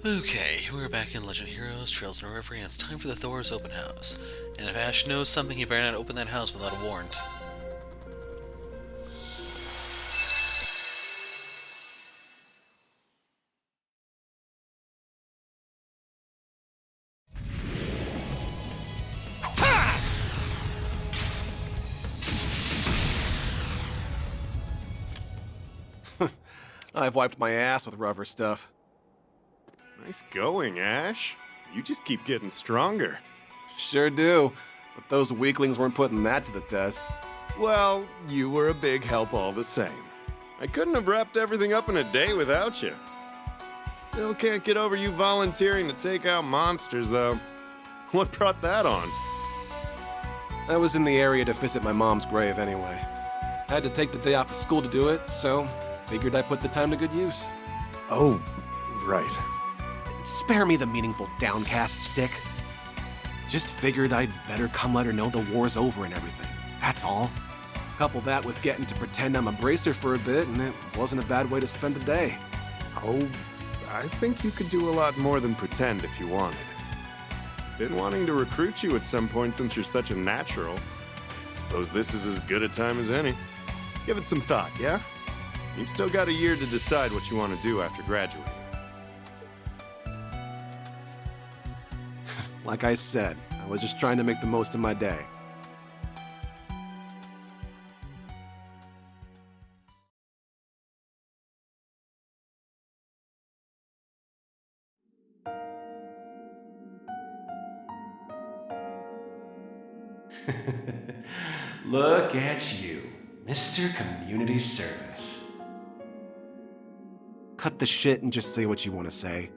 Okay, we're back in Legend Heroes, Trails in Reverie, and it's time for the Thors open house. And if Ash knows something, he better not open that house without a warrant. I've wiped my ass with rubber stuff. Nice going, Ash. You just keep getting stronger. Sure do, but those weaklings weren't putting that to the test. Well, you were a big help all the same. I couldn't have wrapped everything up in a day without you. Still can't get over you volunteering to take out monsters, though. What brought that on? I was in the area to visit my mom's grave anyway. Had to take the day off of school to do it, so figured I'd put the time to good use. Oh, right. Spare me the meaningful downcast stick. Just figured I'd better come let her know the war's over and everything. That's all. Couple that with getting to pretend I'm a bracer for a bit, and it wasn't a bad way to spend the day. Oh, I think you could do a lot more than pretend if you wanted. Been wanting to recruit you at some point since you're such a natural. Suppose this is as good a time as any. Give it some thought, yeah? You've still got a year to decide what you want to do after graduating. Like I said, I was just trying to make the most of my day. Look at you, Mr. Community Service. Cut the shit and just say what you want to say.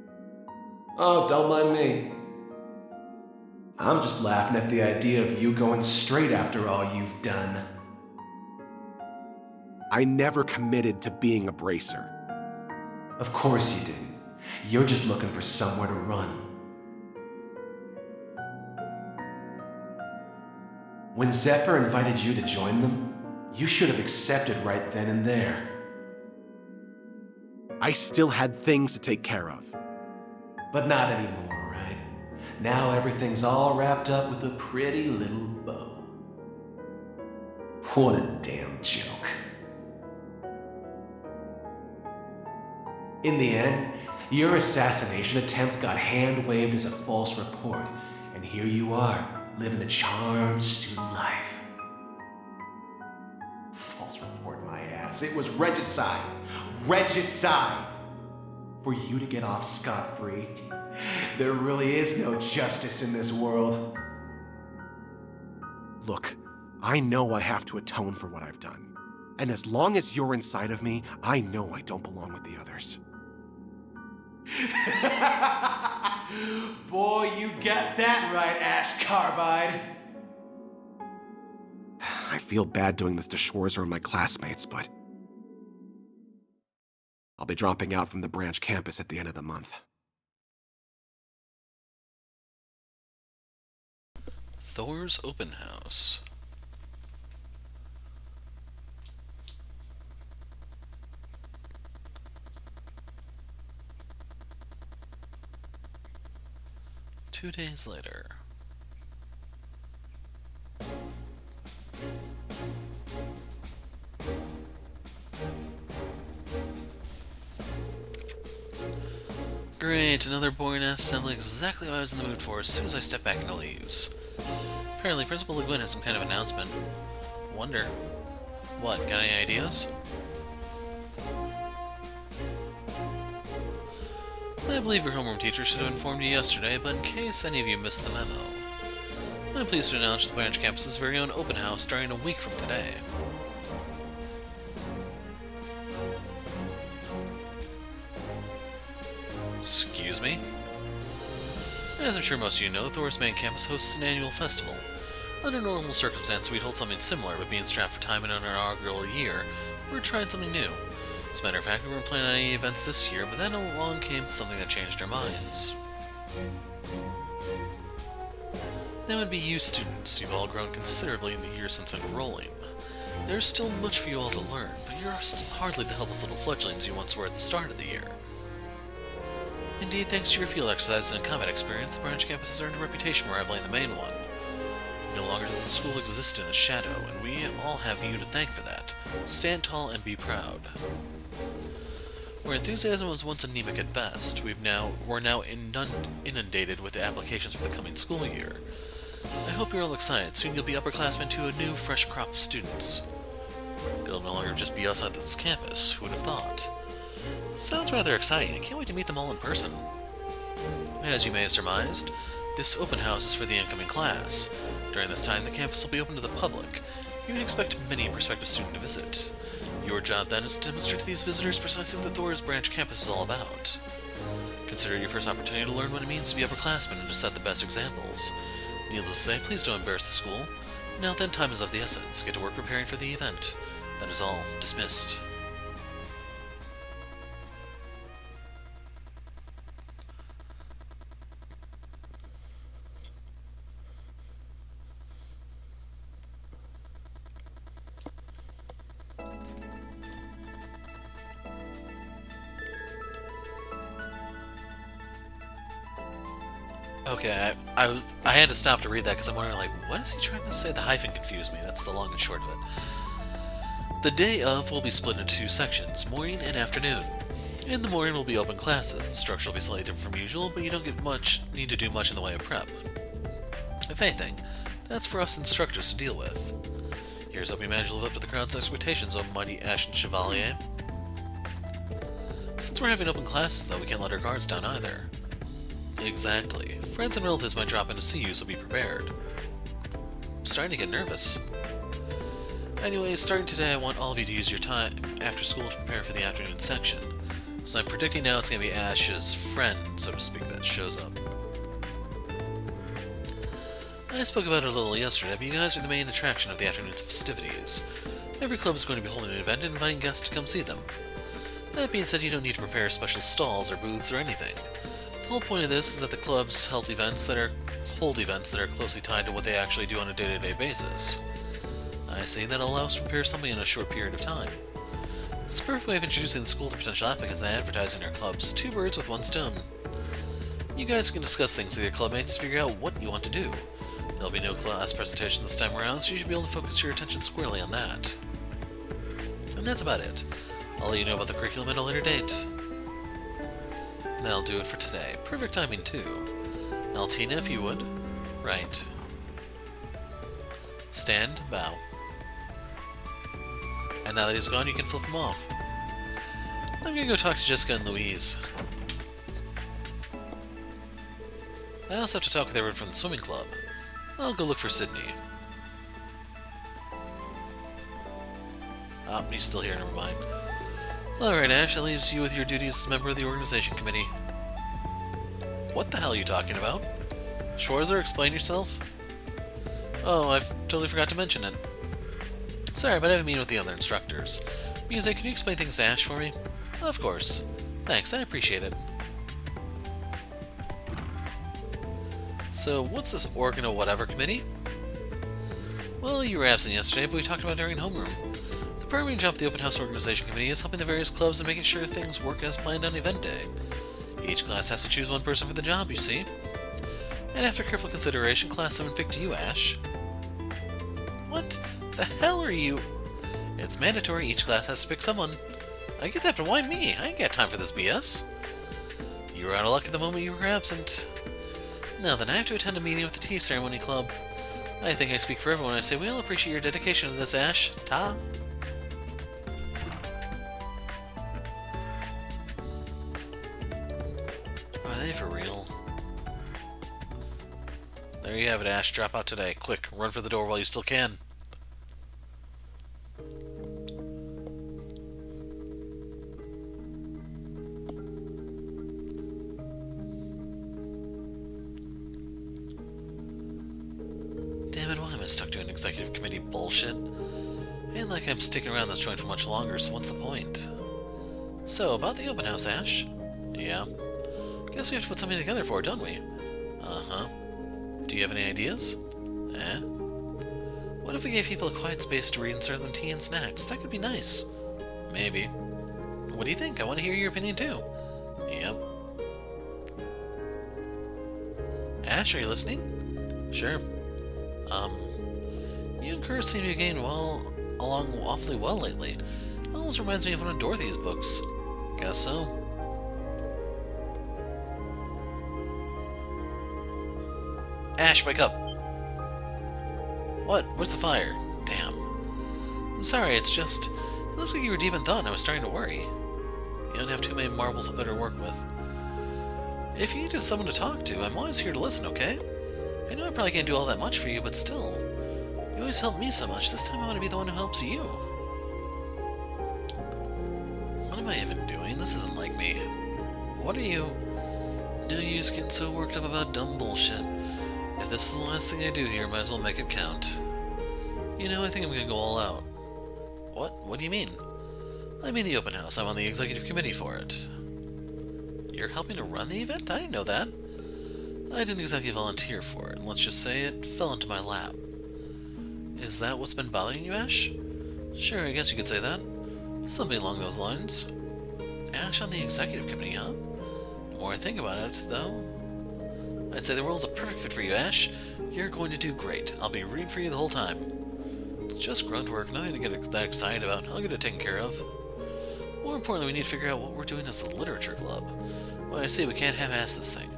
Oh, don't mind me. I'm just laughing at the idea of you going straight after all you've done. I never committed to being a bracer. Of course you didn't. You're just looking for somewhere to run. When Zephyr invited you to join them, you should have accepted right then and there. I still had things to take care of. But not anymore, right? Now everything's all wrapped up with a pretty little bow. What a damn joke. In the end, your assassination attempt got hand-waved as a false report, and here you are, living a charmed student life. False report, my ass. It was regicide. Regicide! For you to get off scot-free. There really is no justice in this world. Look, I know I have to atone for what I've done. And as long as you're inside of me, I know I don't belong with the others. Boy, you got that right, Ash Carbide. I feel bad doing this to Schwarzer and my classmates, but I'll be dropping out from the branch campus at the end of the month. Thors open house. Two days later. Great, another boring-ass assembly, exactly what I was in the mood for as soon as I step back into leaves. Apparently, Principal Le Guin has some kind of announcement. Wonder. What, got any ideas? I believe your homeroom teacher should have informed you yesterday, but in case any of you missed the memo, I'm pleased to announce the branch campus's very own open house starting a week from today. Excuse me? As I'm sure most of you know, Thor's main campus hosts an annual festival. Under normal circumstances, we'd hold something similar, but being strapped for time in our inaugural year, we're trying something new. As a matter of fact, we weren't planning on any events this year, but then along came something that changed our minds. That would be you students. You've all grown considerably in the years since enrolling. There's still much for you all to learn, but you're still hardly the helpless little fledglings you once were at the start of the year. Indeed, thanks to your field exercises and combat experience, the branch campus has earned a reputation rivaling the main one. No longer does the school exist in a shadow, and we all have you to thank for that. Stand tall and be proud. Where enthusiasm was once anemic at best, we're now inundated with the applications for the coming school year. I hope you're all excited. Soon you'll be upperclassmen to a new, fresh crop of students. It'll no longer just be us on this campus. Who would have thought? Sounds rather exciting. I can't wait to meet them all in person. As you may have surmised, this open house is for the incoming class. During this time, the campus will be open to the public. You can expect many prospective students to visit. Your job then is to demonstrate to these visitors precisely what the Thors branch campus is all about. Consider it your first opportunity to learn what it means to be upperclassmen and to set the best examples. Needless to say, please don't embarrass the school. Now then, time is of the essence. Get to work preparing for the event. That is all. Dismissed. Okay, I had to stop to read that because I'm wondering, like, what is he trying to say? The hyphen confused me. That's the long and short of it. The day of will be split into two sections, morning and afternoon. In the morning will be open classes. The structure will be slightly different from usual, but you don't need to do much in the way of prep. If anything, that's for us instructors to deal with. Here's hoping you manage to live up to the crowd's expectations, O mighty Ashen Chevalier. Since we're having open classes, though, we can't let our guards down either. Exactly. Friends and relatives might drop in to see you, so be prepared. I'm starting to get nervous. Anyway, starting today, I want all of you to use your time after school to prepare for the afternoon section. So I'm predicting now it's going to be Ash's friend, so to speak, that shows up. I spoke about it a little yesterday, but you guys are the main attraction of the afternoon's festivities. Every club is going to be holding an event and inviting guests to come see them. That being said, you don't need to prepare special stalls or booths or anything. The whole point of this is that the clubs hold events that are closely tied to what they actually do on a day-to-day basis. I see that allows to prepare something in a short period of time. It's a perfect way of introducing the school to potential applicants and advertising their clubs. Two birds with one stone. You guys can discuss things with your clubmates to figure out what you want to do. There'll be no class presentation this time around, so you should be able to focus your attention squarely on that. And that's about it. I'll let you know about the curriculum at a later date. That'll do it for today. Perfect timing, too. Altina, if you would. Right. Stand, bow. And now that he's gone, you can flip him off. I'm gonna go talk to Jessica and Louise. I also have to talk with everyone from the swimming club. I'll go look for Sydney. Ah, he's still here, never mind. Alright, Ash, that leaves you with your duties as a member of the organization committee. What the hell are you talking about? Schwarzer, explain yourself? Oh, I've totally forgot to mention it. Sorry, but I have a meeting with the other instructors. Music, can you explain things to Ash for me? Of course. Thanks, I appreciate it. So, what's this Organo Whatever committee? Well, you were absent yesterday, but we talked about it during homeroom. The primary job of the Open House Organization Committee is helping the various clubs and making sure things work as planned on event day. Each class has to choose one person for the job, you see. And after careful consideration, Class 7 picked you, Ash. What the hell are you? It's mandatory, each class has to pick someone. I get that, but why me? I ain't got time for this BS. You were out of luck at the moment you were absent. Now then, I have to attend a meeting with the Tea Ceremony Club. I think I speak for everyone when I say we all appreciate your dedication to this, Ash. Ta! Are they for real? There you have it, Ash. Drop out today. Quick, run for the door while you still can. Damn it, why am I stuck doing executive committee bullshit? Ain't like I'm sticking around this joint for much longer, so what's the point? So, about the open house, Ash? Yeah. Guess we have to put something together for it, don't we? Uh-huh. Do you have any ideas? Eh? What if we gave people a quiet space to read and serve them tea and snacks? That could be nice. Maybe. What do you think? I want to hear your opinion, too. Yep. Ash, are you listening? Sure. You and Kurt seem to be getting along awfully well lately. It almost reminds me of one of Dorothy's books. Guess so. Ash, wake up! What? Where's the fire? Damn. I'm sorry, it's just... It looks like you were deep in thought and I was starting to worry. You don't have too many marbles up there to work with. If you needed someone to talk to, I'm always here to listen, okay? I know I probably can't do all that much for you, but still. You always help me so much. This time I want to be the one who helps you. What am I even doing? This isn't like me. What are you... No use getting so worked up about dumb bullshit. If this is the last thing I do here, might as well make it count. You know, I think I'm gonna go all out. What? What do you mean? I mean the open house. I'm on the executive committee for it. You're helping to run the event? I didn't know that. I didn't exactly volunteer for it. Let's just say it fell into my lap. Is that what's been bothering you, Ash? Sure, I guess you could say that. Something along those lines. Ash on the executive committee, huh? The more I think about it, though, I'd say the role's a perfect fit for you, Ash. You're going to do great. I'll be rooting for you the whole time. It's just grunt work, nothing to get that excited about. I'll get it taken care of. More importantly, we need to figure out what we're doing as the literature club. Well, I see, we can't half-ass this thing.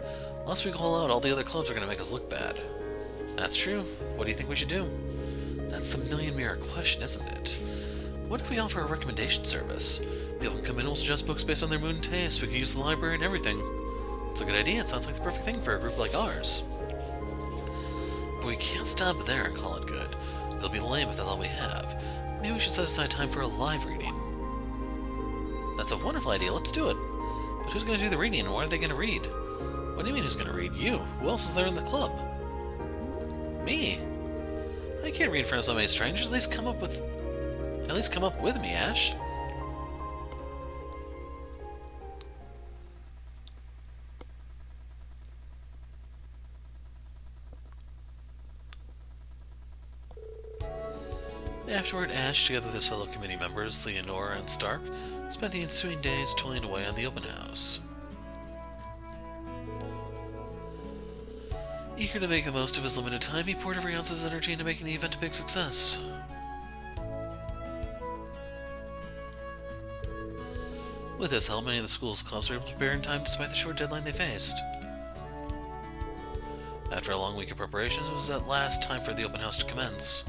Unless we call out, all the other clubs are going to make us look bad. That's true. What do you think we should do? That's the million-mirror question, isn't it? What if we offer a recommendation service? People can come in and will suggest books based on their mood and taste. We can use the library and everything. It's a good idea. It sounds like the perfect thing for a group like ours. But we can't stop there and call it good. It'll be lame if that's all we have. Maybe we should set aside time for a live reading. That's a wonderful idea. Let's do it. But who's going to do the reading, and what are they going to read? What do you mean who's going to read? You. Who else is there in the club? Me. I can't read in front of so many strangers. At least come up with me, Ash. Afterward, Ash, together with his fellow committee members, Leonora and Stark, spent the ensuing days toiling away on the open house. Eager to make the most of his limited time, he poured every ounce of his energy into making the event a big success. With his help, many of the school's clubs were able to prepare in time despite the short deadline they faced. After a long week of preparations, it was at last time for the open house to commence.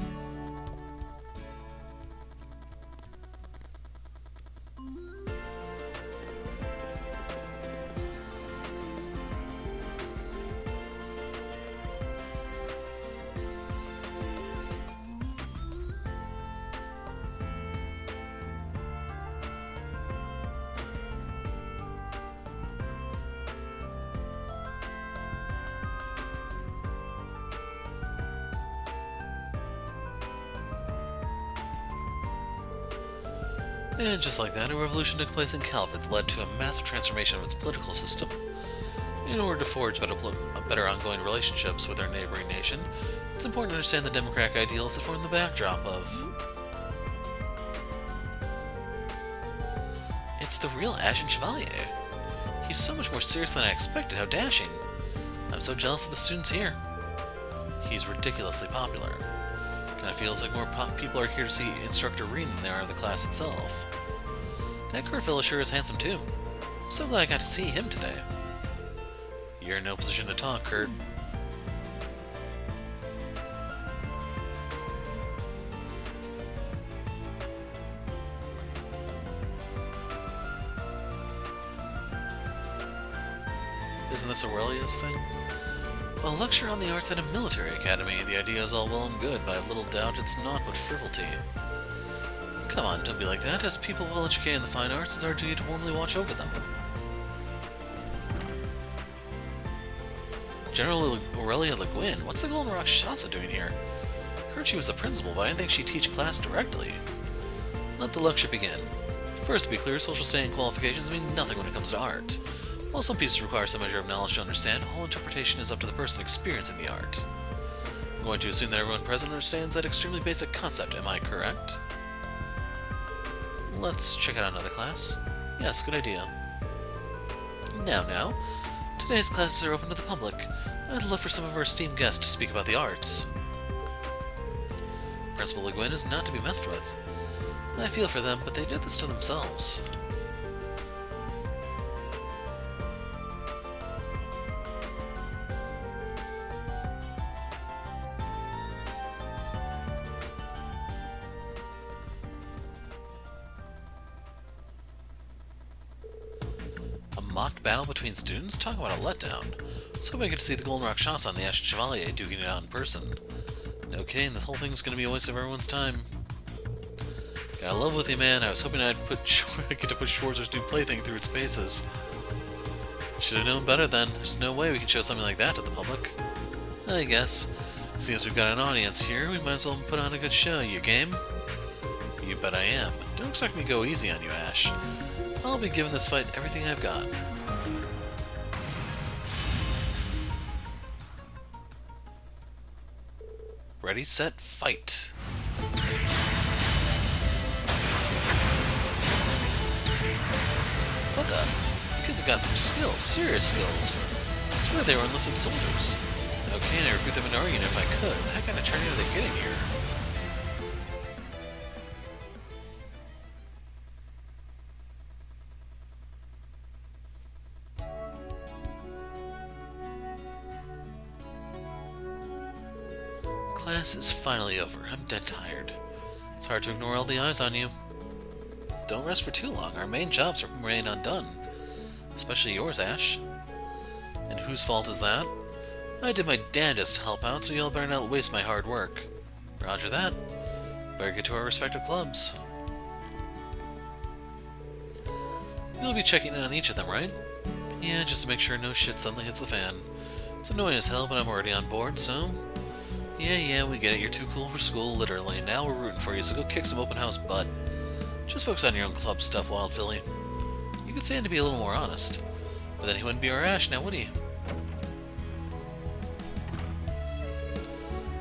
And just like that, a revolution took place in Calvert that led to a massive transformation of its political system. In order to forge better ongoing relationships with our neighboring nation, it's important to understand the democratic ideals that form the backdrop of... It's the real Ashen Chevalier. He's so much more serious than I expected. How dashing. I'm so jealous of the students here. He's ridiculously popular. Kinda feels like more people are here to see Instructor Reen than there are the class itself. That Kurt fellow sure is handsome too. I'm so glad I got to see him today. You're in no position to talk, Kurt. Isn't this Aurelia's thing? A lecture on the arts at a military academy. The idea is all well and good, but I have little doubt it's naught but frivolity. Come on, don't be like that. As people well educated in the fine arts, it's our duty to warmly watch over them. General Aurelia Le Guin, what's the Golden Rakshasa doing here? Heard she was the principal, but I didn't think she'd teach class directly. Let the lecture begin. First, to be clear, social standing qualifications mean nothing when it comes to art. While some pieces require some measure of knowledge to understand, all interpretation is up to the person experiencing the art. I'm going to assume that everyone present understands that extremely basic concept, am I correct? Let's check out another class. Yes, good idea. Now, Today's classes are open to the public. I'd love for some of our esteemed guests to speak about the arts. Principal Le Guin is not to be messed with. I feel for them, but they did this to themselves. A mock battle between students? Talk about a letdown. I was hoping I could see the Golden Rock Shots on the Ashen Chevalier duking it out in person. No kidding, the whole thing's gonna be a waste of everyone's time. Gotta love with you, man. I was hoping I'd get to put Schwarzer's new plaything through its paces. Should have known better then. There's no way we can show something like that to the public. I guess. Seeing as we've got an audience here, we might as well put on a good show. You game? You bet I am. Don't expect me to go easy on you, Ash. I'll be giving this fight everything I've got. Ready, set, fight. What the? These kids have got some skills, serious skills. I swear they were enlisted soldiers. Okay, and I recruit them into our unit if I could. What kind of training are they getting here? Class is finally over. I'm dead tired. It's hard to ignore all the eyes on you. Don't rest for too long. Our main jobs remain undone. Especially yours, Ash. And whose fault is that? I did my damnedest to help out, so y'all better not waste my hard work. Roger that. Better get to our respective clubs. You'll be checking in on each of them, right? Yeah, just to make sure no shit suddenly hits the fan. It's annoying as hell, but I'm already on board, so... Yeah, we get it. You're too cool for school, literally. Now we're rooting for you, so go kick some open house butt. Just focus on your own club stuff, Wild Philly. You could stand to be a little more honest. But then he wouldn't be our Ash now, would he?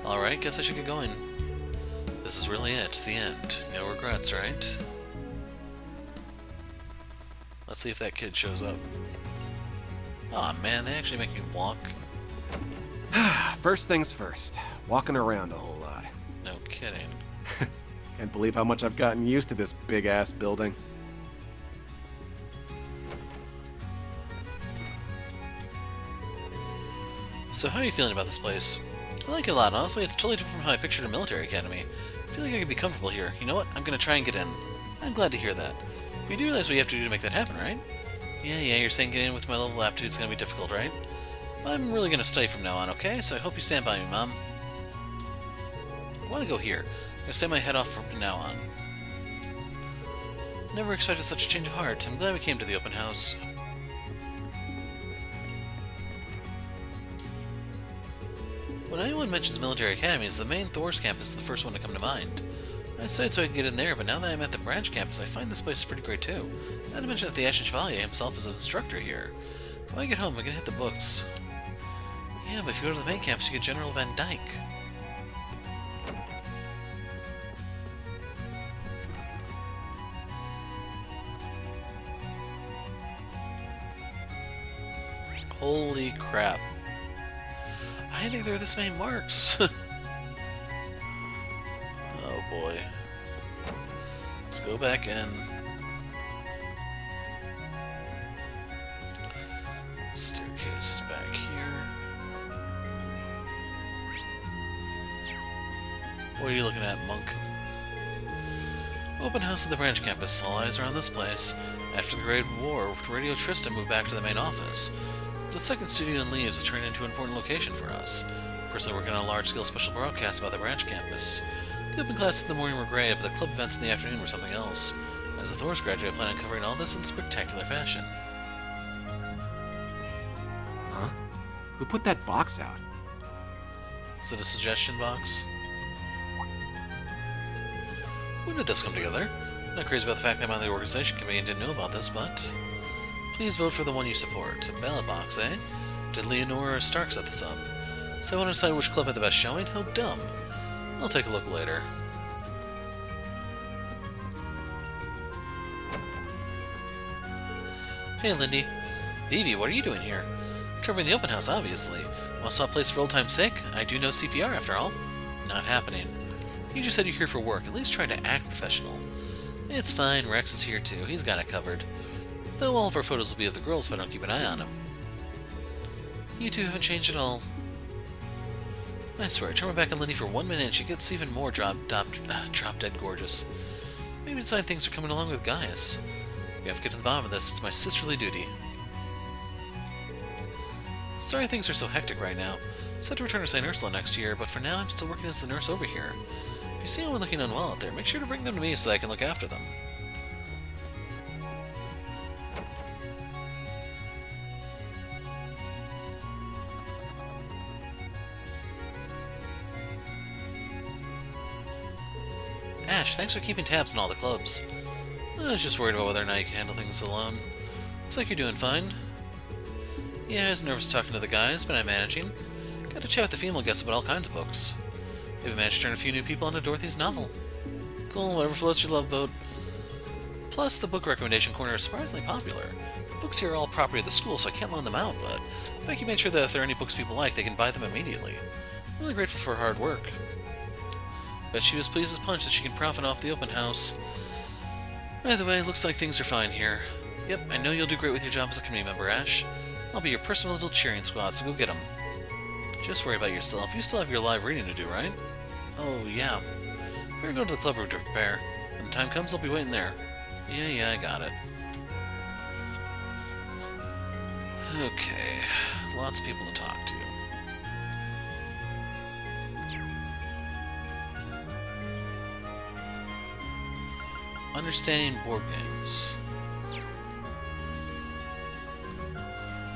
Alright, guess I should get going. This is really it. The end. No regrets, right? Let's see if that kid shows up. Aw, man, they actually make me walk. First things first. Walking around a whole lot. No kidding. Can't believe how much I've gotten used to this big-ass building. So how are you feeling about this place? I like it a lot, honestly. It's totally different from how I pictured a military academy. I feel like I could be comfortable here. You know what? I'm gonna try and get in. I'm glad to hear that. But you do realize what you have to do to make that happen, right? Yeah, you're saying getting in with my level of aptitude's gonna be difficult, right? I'm really gonna study from now on, okay? So I hope you stand by me, Mom. I wanna go here. I'm gonna stay my head off from now on. Never expected such a change of heart. I'm glad we came to the open house. When anyone mentions military academies, the main Thors campus is the first one to come to mind. I decided so I can get in there, but now that I'm at the branch campus, I find this place pretty great too. Not to mention that the Ashen Chevalier himself is an instructor here. When I get home, I'm gonna hit the books. Yeah, but if you go to the main campus, you get General Van Dyke. Holy crap. I didn't think there were this many marks. Oh boy. Let's go back in. Staircase is back here. What are you looking at, monk? Open house at the branch campus. All eyes are on this place. After the Great War, Radio Tristan moved back to the main office. The second studio in Leaves has turned into an important location for us. Personally working on a large-scale special broadcast about the branch campus. The open classes in the morning were great, but the club events in the afternoon were something else. As a Thors graduate, I plan on covering all this in spectacular fashion. Huh? Who put that box out? Is it a suggestion box? When did this come together? I'm not crazy about the fact that I'm on the organization committee and didn't know about this, but... Please vote for the one you support. A ballot box, eh? Did Leonora or Stark set this up? So I want to decide which club had the best showing? How dumb. I'll take a look later. Hey, Lindy. Vivi, what are you doing here? Covering the open house, obviously. Want to swap place for old time's sake? I do know CPR, after all. Not happening. You just said you're here for work. At least try to act professional. It's fine. Rex is here, too. He's got it covered. Though all of our photos will be of the girls if I don't keep an eye on him. You two haven't changed at all. I swear, I turn my back on Lindy for 1 minute and she gets even more drop-dead gorgeous. Maybe it's like things are coming along with Gaius. We have to get to the bottom of this. It's my sisterly duty. Sorry things are so hectic right now. I'm set to return to St. Ursula next year, but for now I'm still working as the nurse over here. If you see anyone looking unwell out there, make sure to bring them to me so that I can look after them. Ash, thanks for keeping tabs on all the clubs. I was just worried about whether or not you can handle things alone. Looks like you're doing fine. Yeah, I was nervous talking to the guys, but I'm managing. Got to chat with the female guests about all kinds of books. Even managed to turn a few new people onto Dorothy's novel. Cool, whatever floats your love boat. Plus, the book recommendation corner is surprisingly popular. The books here are all property of the school, so I can't loan them out, but Becky made sure that if there are any books people like, they can buy them immediately. I'm really grateful for her hard work. Bet she was pleased as punch that she can profit off the open house. Either way, looks like things are fine here. Yep, I know you'll do great with your job as a committee member, Ash. I'll be your personal little cheering squad, so go get 'em. Just worry about yourself. You still have your live reading to do, right? Oh, yeah. Better go to the club room to prepare. When the time comes, I'll be waiting there. Yeah, I got it. Okay. Lots of people to talk to. Understanding board games.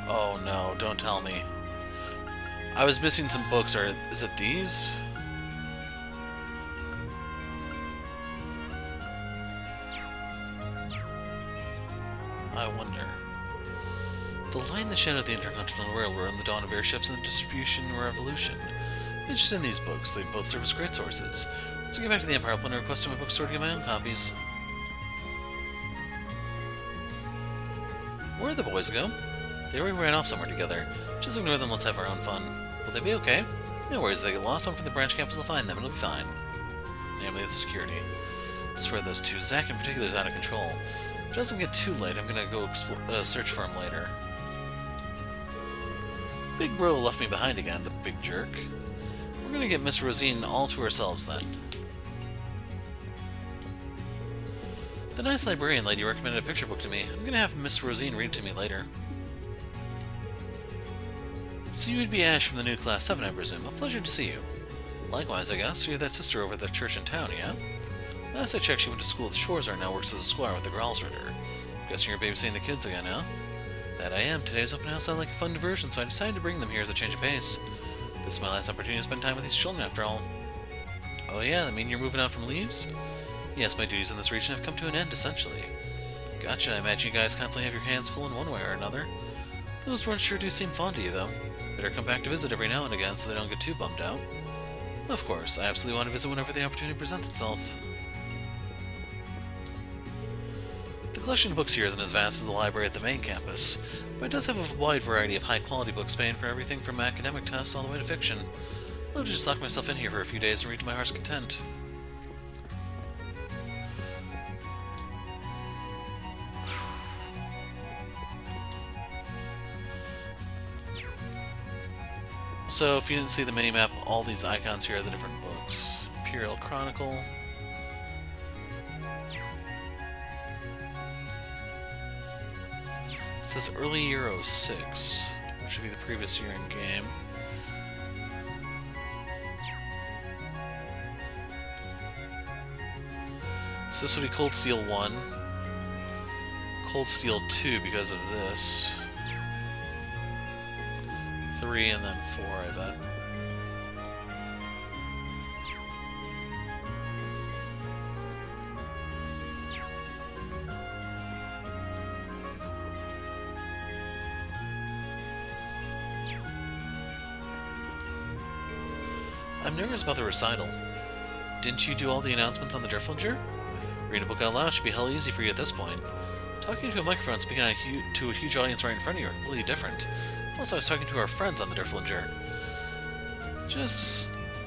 Oh no, don't tell me. I was missing some books, or is it these? I wonder. The line in the shadow of the Intercontinental Railroad and the dawn of airships and the distribution revolution. Interested in these books, they both serve as great sources. Let's get back to the Empire. I'll put in a request to my bookstore to get my own copies. Where'd the boys go? They already ran off somewhere together. Just ignore them, let's have our own fun. Will they be okay? No worries, if they get lost, someone from the branch campus will find them, it'll be fine. Namely, the security. I swear those two, Zack in particular, is out of control. If it doesn't get too late, I'm gonna go search for him later. Big Bro left me behind again, the big jerk. We're gonna get Miss Rosine all to ourselves then. The nice librarian lady recommended a picture book to me. I'm gonna have Miss Rosine read it to me later. So you would be Ash from the new Class 7, I presume. A pleasure to see you. Likewise, I guess. You're that sister over at the church in town, yeah? Last I checked, she went to school with Thors and now works as a squire with the Gralsritter. Guessing you're babysitting the kids again, huh? That I am. Today's open house sounded like a fun diversion, so I decided to bring them here as a change of pace. This is my last opportunity to spend time with these children, after all. Oh yeah, that mean you're moving out from Leaves? Yes, my duties in this region have come to an end, essentially. Gotcha, I imagine you guys constantly have your hands full in one way or another. Those ones sure do seem fond of you, though. Better come back to visit every now and again so they don't get too bummed out. Of course, I absolutely want to visit whenever the opportunity presents itself. The collection of books here isn't as vast as the library at the main campus, but it does have a wide variety of high-quality books spanning from everything from academic tests all the way to fiction. I'd love to just lock myself in here for a few days and read to my heart's content. So, if you didn't see the minimap, all these icons here are the different books. Imperial Chronicle. It says early year 06, which should be the previous year in game. So this would be Cold Steel 1. Cold Steel 2 because of this. 3 and then 4, I bet. I'm nervous about the recital. Didn't you do all the announcements on the Driflinger? Reading a book out loud should be hell easy for you at this point. Talking to a microphone, speaking to a huge audience right in front of you are completely different. Plus, I was talking to our friends on the Derflinger.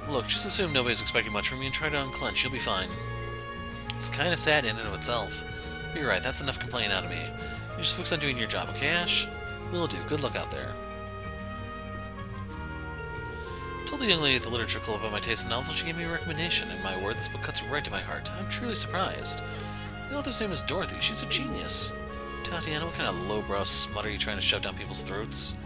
Look, just assume nobody's expecting much from you and try to unclench. You'll be fine. It's kind of sad in and of itself. But you're right, that's enough complaining out of me. You just focus on doing your job, okay, Ash? Will do. Good luck out there. Told the young lady at the literature club about my taste in novels. She gave me a recommendation, and my word, this book cuts right to my heart. I'm truly surprised. The author's name is Dorothy. She's a genius. Tatiana, what kind of lowbrow smut are you trying to shove down people's throats?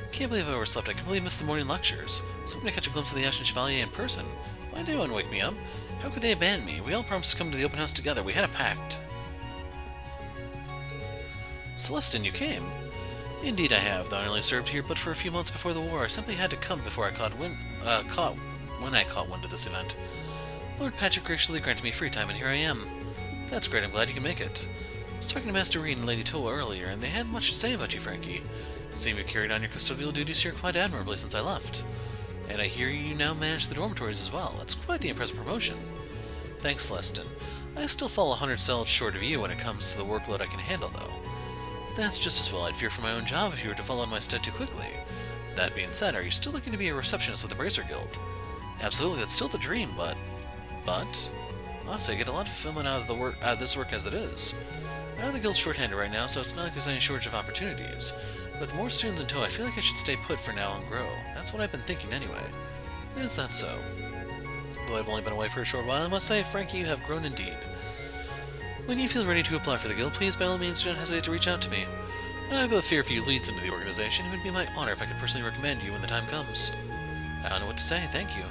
I can't believe I overslept. I completely missed the morning lectures. I was hoping to catch a glimpse of the Ashen Chevalier in person. Why did anyone wake me up? How could they abandon me? We all promised to come to the open house together. We had a pact. Celestine, you came. Indeed I have, though I only served here but for a few months before the war. I simply had to come before I when I caught wind of this event. Lord Patrick graciously granted me free time, and here I am. That's great, I'm glad you can make it. I was talking to Master Reed and Lady Toa earlier, and they had much to say about you, Frankie. It seems you carried on your custodial duties here quite admirably since I left. And I hear you now manage the dormitories as well. That's quite the impressive promotion. Thanks, Celestine. I still fall 100 cells short of you when it comes to the workload I can handle, though. That's just as well. I'd fear for my own job if you were to fall in my stead too quickly. That being said, are you still looking to be a receptionist with the Bracer Guild? Absolutely, that's still the dream, but... Honestly, I get a lot of fulfillment out of this work as it is. I know the guild's short-handed right now, so it's not like there's any shortage of opportunities. With more students in tow, I feel like I should stay put for now and grow. That's what I've been thinking anyway. Is that so? Though I've only been away for a short while, I must say, Frankie, you have grown indeed. When you feel ready to apply for the guild, please by all means don't hesitate to reach out to me. I have a few leads into the organization. It would be my honor if I could personally recommend you when the time comes. I don't know what to say, thank you.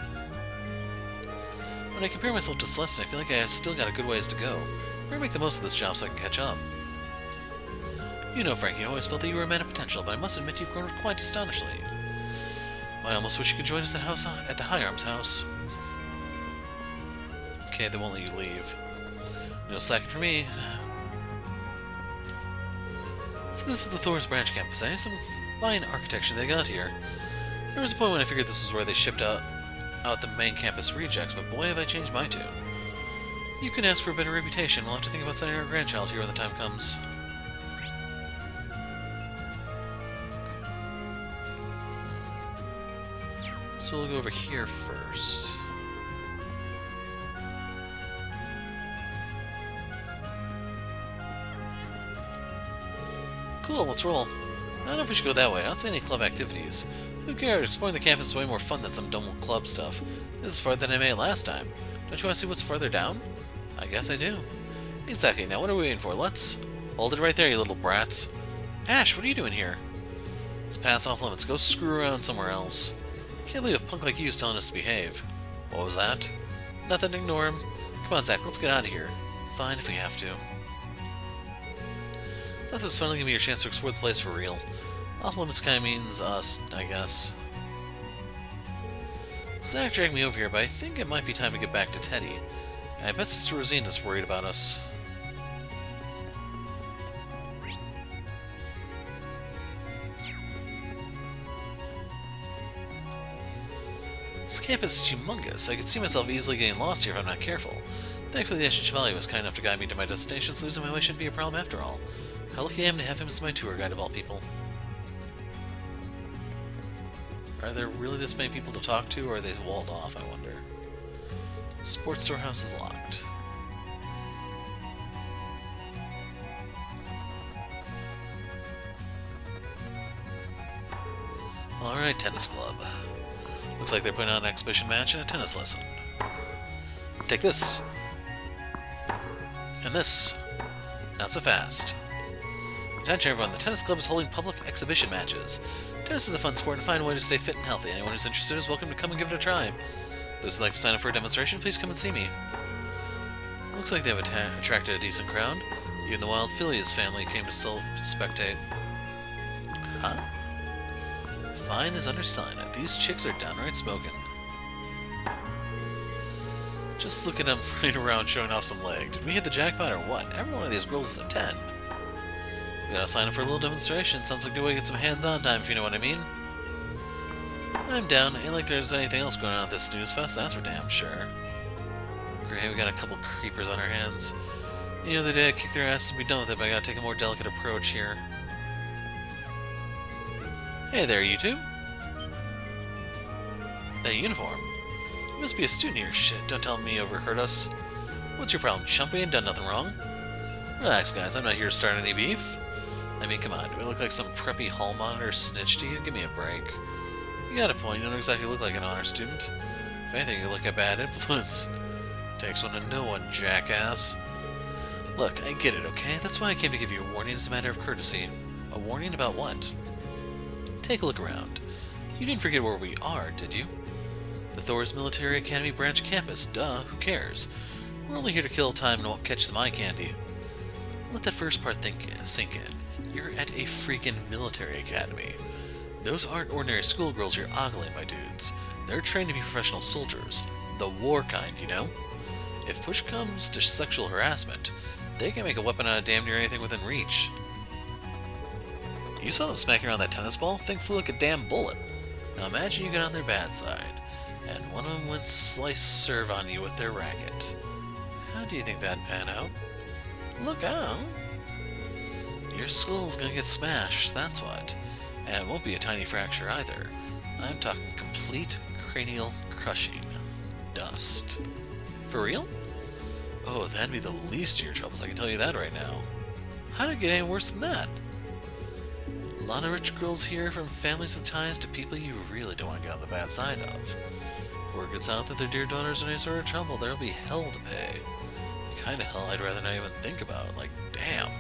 When I compare myself to Celestine, I feel like I have still got a good ways to go. Better make the most of this job so I can catch up. You know, Frankie, I always felt that you were a man of potential, but I must admit you've grown up quite astonishingly. I almost wish you could join us at the High Arms house. Okay, they won't let you leave. No slacking for me. So this is the Thors branch campus, eh? Some fine architecture they got here. There was a point when I figured this was where they shipped out the main campus rejects, but boy have I changed my tune. You can ask for a better reputation. We'll have to think about sending our grandchild here when the time comes. So we'll go over here first. Cool, let's roll. I don't know if we should go that way. I don't see any club activities. Who cares? Exploring the campus is way more fun than some dumb club stuff. This is farther than I made last time. Don't you want to see what's further down? I guess I do. Exactly. Now what are we waiting for? Let's... Hold it right there, you little brats. Ash, what are you doing here? It's past off limits. Go screw around somewhere else. Can't believe a punk like you is telling us to behave. What was that? Nothing, ignore him. Come on, Zach, let's get out of here. Fine if we have to. That was finally giving me your chance to explore the place for real. Off limits kinda means us, I guess. Zach dragged me over here, but I think it might be time to get back to Teddy. I bet Sister Rosina's worried about us. This campus is humongous. I could see myself easily getting lost here if I'm not careful. Thankfully, the Ashen Chevalier was kind enough to guide me to my destination, so losing my way shouldn't be a problem after all. How lucky I am to have him as my tour guide of all people. Are there really this many people to talk to, or are they walled off, I wonder? Sports storehouse is locked. Alright, tennis club. Looks like they're putting on an exhibition match and a tennis lesson. Take this. And this. Not so fast. Attention everyone, the tennis club is holding public exhibition matches. Tennis is a fun sport and a fine way to stay fit and healthy. Anyone who's interested is welcome to come and give it a try. Those who'd like to sign up for a demonstration, please come and see me. Looks like they have attracted a decent crowd. Even the wild Phileas family came to spectate. Huh? Fine is under sign. These chicks are downright smoking. Just look at him running around showing off some leg. Did we hit the jackpot or what? Every one of these girls is a 10. We gotta sign up for a little demonstration. Sounds like a good way to get some hands-on time, if you know what I mean. I'm down. Ain't like there's anything else going on at this snooze fest, that's for damn sure. Great, we got a couple creepers on our hands. The other day I kicked their asses and be done with it, but I gotta take a more delicate approach here. Hey there, you two. That uniform. You must be a student here. Shit, don't tell me you overheard us. What's your problem, chump? We ain't done nothing wrong. Relax, guys. I'm not here to start any beef. I mean, come on. Do I look like some preppy hall monitor snitch to you? Give me a break. You got a point. You don't exactly look like an honor student. If anything, you look a bad influence. Takes one to know one, jackass. Look, I get it, okay? That's why I came to give you a warning as a matter of courtesy. A warning about what? Take a look around. You didn't forget where we are, did you? The Thors Military Academy branch campus. Duh, who cares? We're only here to kill time and catch some eye candy. Let that first part sink in. You're at a freaking military academy. Those aren't ordinary schoolgirls you're ogling, my dudes. They're trained to be professional soldiers. The war kind, you know? If push comes to sexual harassment, they can make a weapon out of damn near anything within reach. You saw them smacking around that tennis ball? Thing flew like a damn bullet. Now imagine you get on their bad side, and one of them went slice serve on you with their racket. How do you think that'd pan out? Look out! Your skull's gonna get smashed, that's what. And it won't be a tiny fracture either. I'm talking complete cranial crushing. Dust. For real? Oh, that'd be the least of your troubles, I can tell you that right now. How did it get any worse than that? A lot of rich girls here, from families with ties to people you really don't want to get on the bad side of. If word gets out that their dear daughters are in any sort of trouble, there'll be hell to pay. The kind of hell I'd rather not even think about. Like, damn.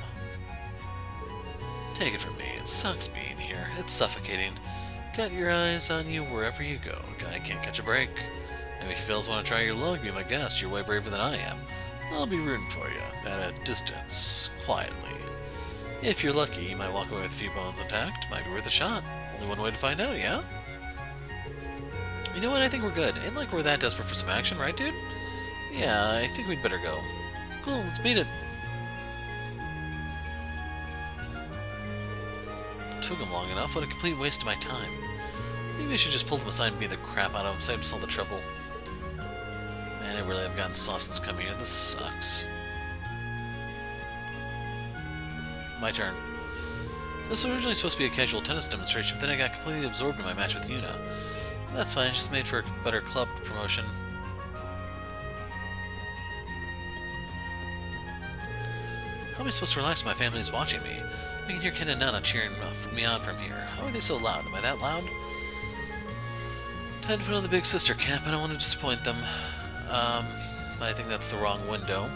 Take it from me, it sucks being here. It's suffocating. Got your eyes on you wherever you go. Guy can't catch a break. And if you fellas want to try your luck, be my guest. You're way braver than I am. I'll be rooting for you, at a distance, quietly. If you're lucky, you might walk away with a few bones intact. Might be worth a shot. Only one way to find out, yeah? You know what? I think we're good. Ain't like we're that desperate for some action, right, dude? Yeah, I think we'd better go. Cool, let's beat it. Took him long enough. What a complete waste of my time. Maybe I should just pull them aside and beat the crap out of him, save us all the trouble. Man, I really have gotten soft since coming here. This sucks. My turn. This was originally supposed to be a casual tennis demonstration, but then I got completely absorbed in my match with Yuna. That's fine, just made for a better club promotion. How am I supposed to relax when my family is watching me? I can hear Ken and Nana cheering me on from here. How are they so loud? Am I that loud? Time to put on the big sister cap. I don't want to disappoint them. I think that's the wrong window.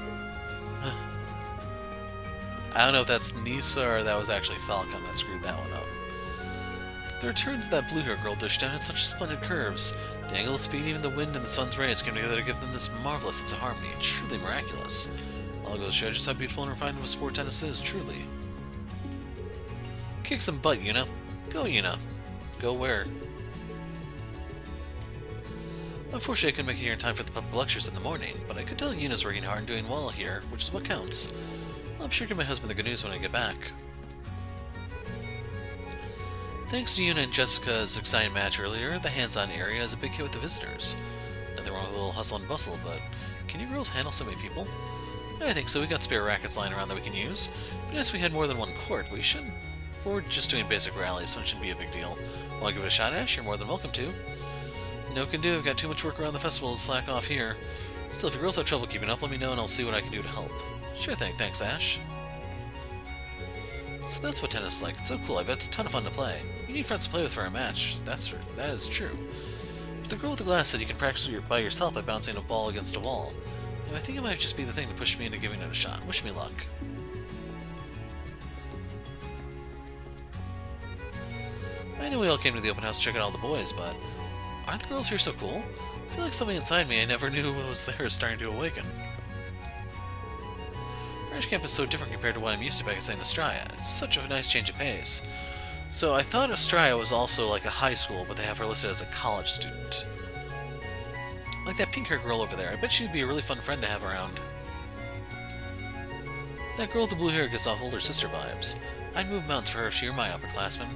I don't know if that's Nisa or that was actually Falcon that screwed that one up. The returns of that blue-hair girl dished down had such splendid curves. The angle of speed, even the wind and the sun's rays came together to give them this marvelous sense of harmony. Truly miraculous. All goes to show just how beautiful and refined of a sport tennis is, truly. Kick some butt, Yuna. Go, Yuna. Go where? Unfortunately, I couldn't make it here in time for the public lectures in the morning, but I could tell Yuna's working hard and doing well here, which is what counts. I'll be sure to give my husband the good news when I get back. Thanks to Yuna and Jessica's exciting match earlier, the hands-on area is a big hit with the visitors. Nothing wrong with a little hustle and bustle, but can you girls handle so many people? I think so. We got spare rackets lying around that we can use. But yes, we had more than one court. We should. We're just doing basic rallies, so it shouldn't be a big deal. Want to give it a shot, Ash? You're more than welcome to. No can do. I've got too much work around the festival to slack off here. Still, if you girls have trouble keeping up, let me know and I'll see what I can do to help. Sure thing. Thanks, Ash. So that's what tennis is like. It's so cool. I bet it's a ton of fun to play. You need friends to play with for a match. That is true. But the girl with the glass said you can practice by yourself by bouncing a ball against a wall. And I think it might just be the thing to push me into giving it a shot. Wish me luck. I know we all came to the open house to check out all the boys, but aren't the girls here so cool? I feel like something inside me I never knew was there is starting to awaken. Branch Camp is so different compared to what I'm used to back at St. Estrella. It's such a nice change of pace. So I thought Estrella was also like a high school, but they have her listed as a college student. Like that pink-haired girl over there. I bet she'd be a really fun friend to have around. That girl with the blue hair gives off older sister vibes. I'd move mountains for her if she were my upperclassman.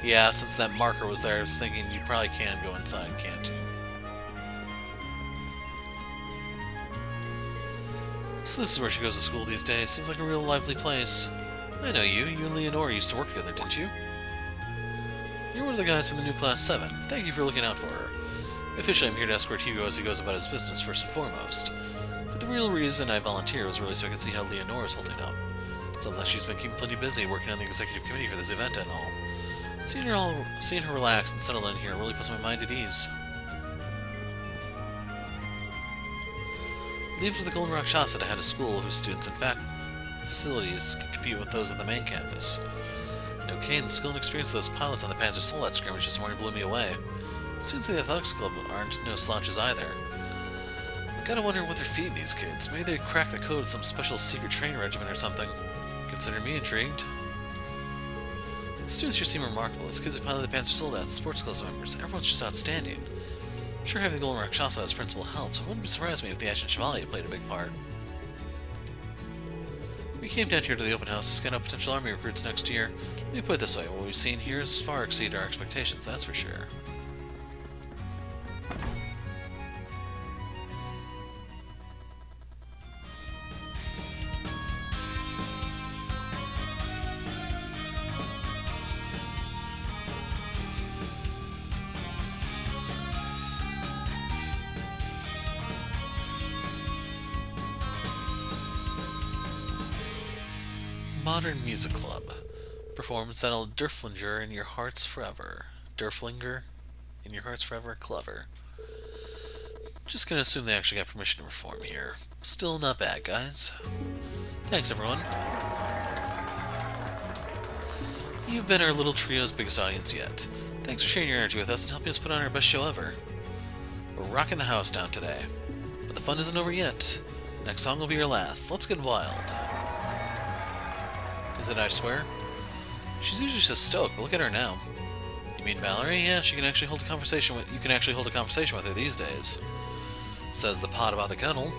Yeah, since that marker was there, I was thinking you probably can go inside, can't you? So this is where she goes to school these days. Seems like a real lively place. I know you. You and Leonora used to work together, didn't you? You're one of the guys from the new Class 7. Thank you for looking out for her. Officially, I'm here to escort Hugo as he goes about his business first and foremost. But the real reason I volunteered was really so I could see how Leonora's holding up. Sounds like she's been keeping plenty busy working on the executive committee for this event and all. Seeing her relax and settle in here really puts my mind at ease. Leave for the Golden Rakshasa to head a school whose students and facilities can compete with those at the main campus. Okay, the skill and experience of those pilots on the Panzer Soldat skirmish this morning blew me away. Students of the Athletics Club aren't no slouches either. Gotta wonder what they're feeding these kids. Maybe they cracked the code of some special secret training regiment or something. Consider me intrigued. The students here seem remarkable. As kids who pilot the Panzer Soldat, sports club members, everyone's just outstanding. I'm sure having the Golden Rakshasa as principal helps. It wouldn't surprise me if the Ashen Chevalier played a big part. We came down here to the open house to scan out potential army recruits next year. Let me put it this way, what we've seen here has far exceeded our expectations, that's for sure. Modern Music Club. Performance that'll Derflinger in your hearts forever. Derflinger in your hearts forever? Clever. Just gonna assume they actually got permission to perform here. Still not bad, guys. Thanks, everyone. You've been our little trio's biggest audience yet. Thanks for sharing your energy with us and helping us put on our best show ever. We're rocking the house down today. But the fun isn't over yet. Next song will be your last. Let's get wild. Is it I swear? She's usually so stoic, but look at her now. You mean Valerie? Yeah, she can actually hold a conversation with you can actually hold a conversation with her these days. Says the pot about the kettle.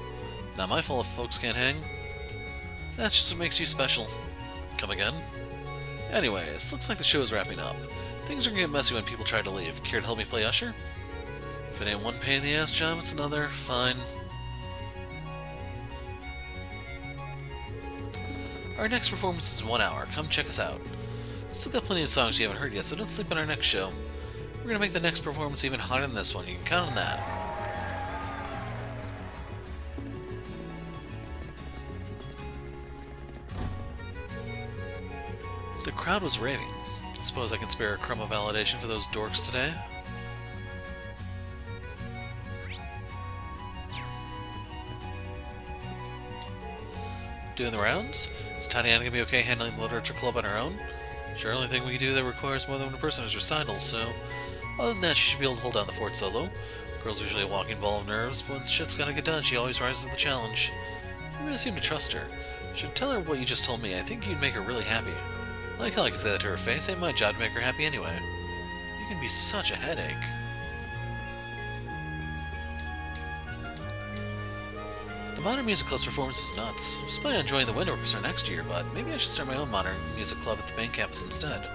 Not my fault if folks can't hang. That's just what makes you special. Come again? Anyways, looks like the show is wrapping up. Things are gonna get messy when people try to leave. Care to help me play Usher? If it ain't one pain in the ass job, it's another. Fine. Our next performance is in 1 hour. Come check us out. Still got plenty of songs you haven't heard yet, so don't sleep on our next show. We're gonna make the next performance even hotter than this one. You can count on that. The crowd was raving. Suppose I can spare a crumb of validation for those dorks today? Doing the rounds? Is Tatiana gonna be okay handling the literature club on her own? Sure, only thing we can do that requires more than one person is recitals, so... Other than that, she should be able to hold down the fort solo. Girl's usually a walking ball of nerves, but when shit's gotta get done, she always rises to the challenge. You really seem to trust her. Should tell her what you just told me. I think you'd make her really happy. I like how I can say that to her face. Ain't my job to make her happy anyway. You can be such a headache. The Modern Music Club's performance was nuts. I was planning on joining the Wind Orchestra next year, but maybe I should start my own Modern Music Club at the main campus instead.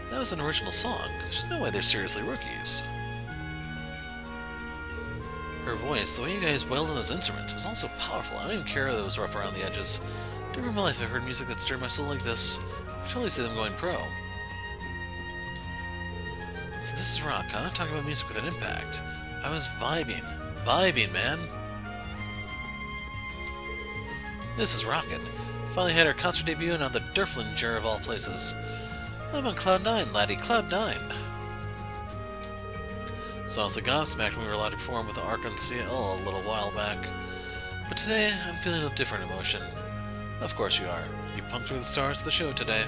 That was an original song. There's no way they're seriously rookies. Her voice, the way you guys wailed on those instruments, was also powerful. I don't even care that it was rough around the edges. Never in my life have I heard music that stirred my soul like this. I can totally see them going pro. So this is rock, huh? Talking about music with an impact. I was vibing. Vibing, man! This is rockin'. Finally had our concert debut and on the Derflinger of all places. I'm on Cloud 9, laddie, Cloud 9. So I was gobsmacked when we were allowed to perform with the Archon CL a little while back. But today, I'm feeling a different emotion. Of course you are. You punked through the stars of the show today.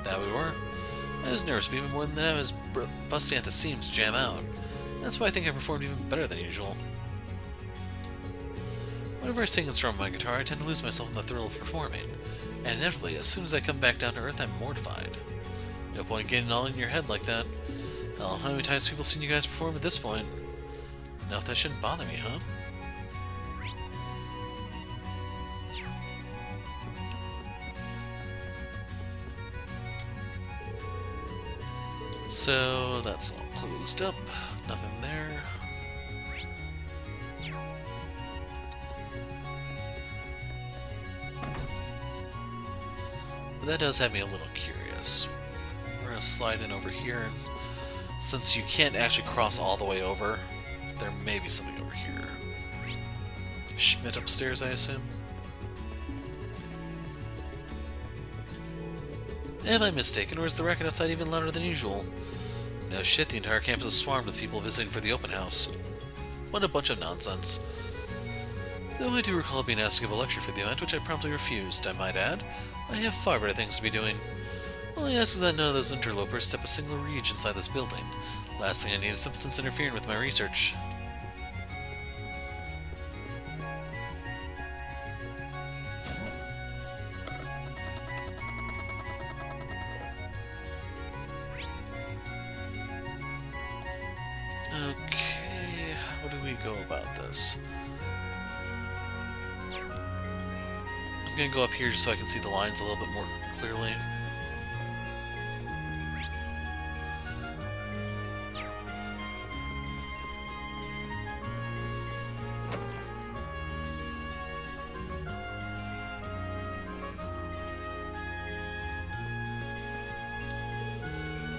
That we were. I was nervous, but even more than that, I was busting at the seams to jam out. That's why I think I performed even better than usual. Whenever I sing and strum my guitar, I tend to lose myself in the thrill of performing. And inevitably, as soon as I come back down to Earth, I'm mortified. No point getting all in your head like that. Hell, how many times have people seen you guys perform at this point? No, that shouldn't bother me, huh? So, that's all closed up. Nothing there. But that does have me a little curious. We're gonna slide in over here, and since you can't actually cross all the way over, there may be something over here. Schmidt upstairs, I assume? Am I mistaken, or is the racket outside even louder than usual? No shit, the entire campus is swarmed with people visiting for the open house. What a bunch of nonsense. Though I do recall being asked to give a lecture for the event, which I promptly refused, I might add. I have far better things to be doing. All I ask is that none of those interlopers step a single inch inside this building. Last thing I need is simpletons interfering with my research. Okay, how do we go about this? I'm gonna go up here just so I can see the lines a little bit more clearly.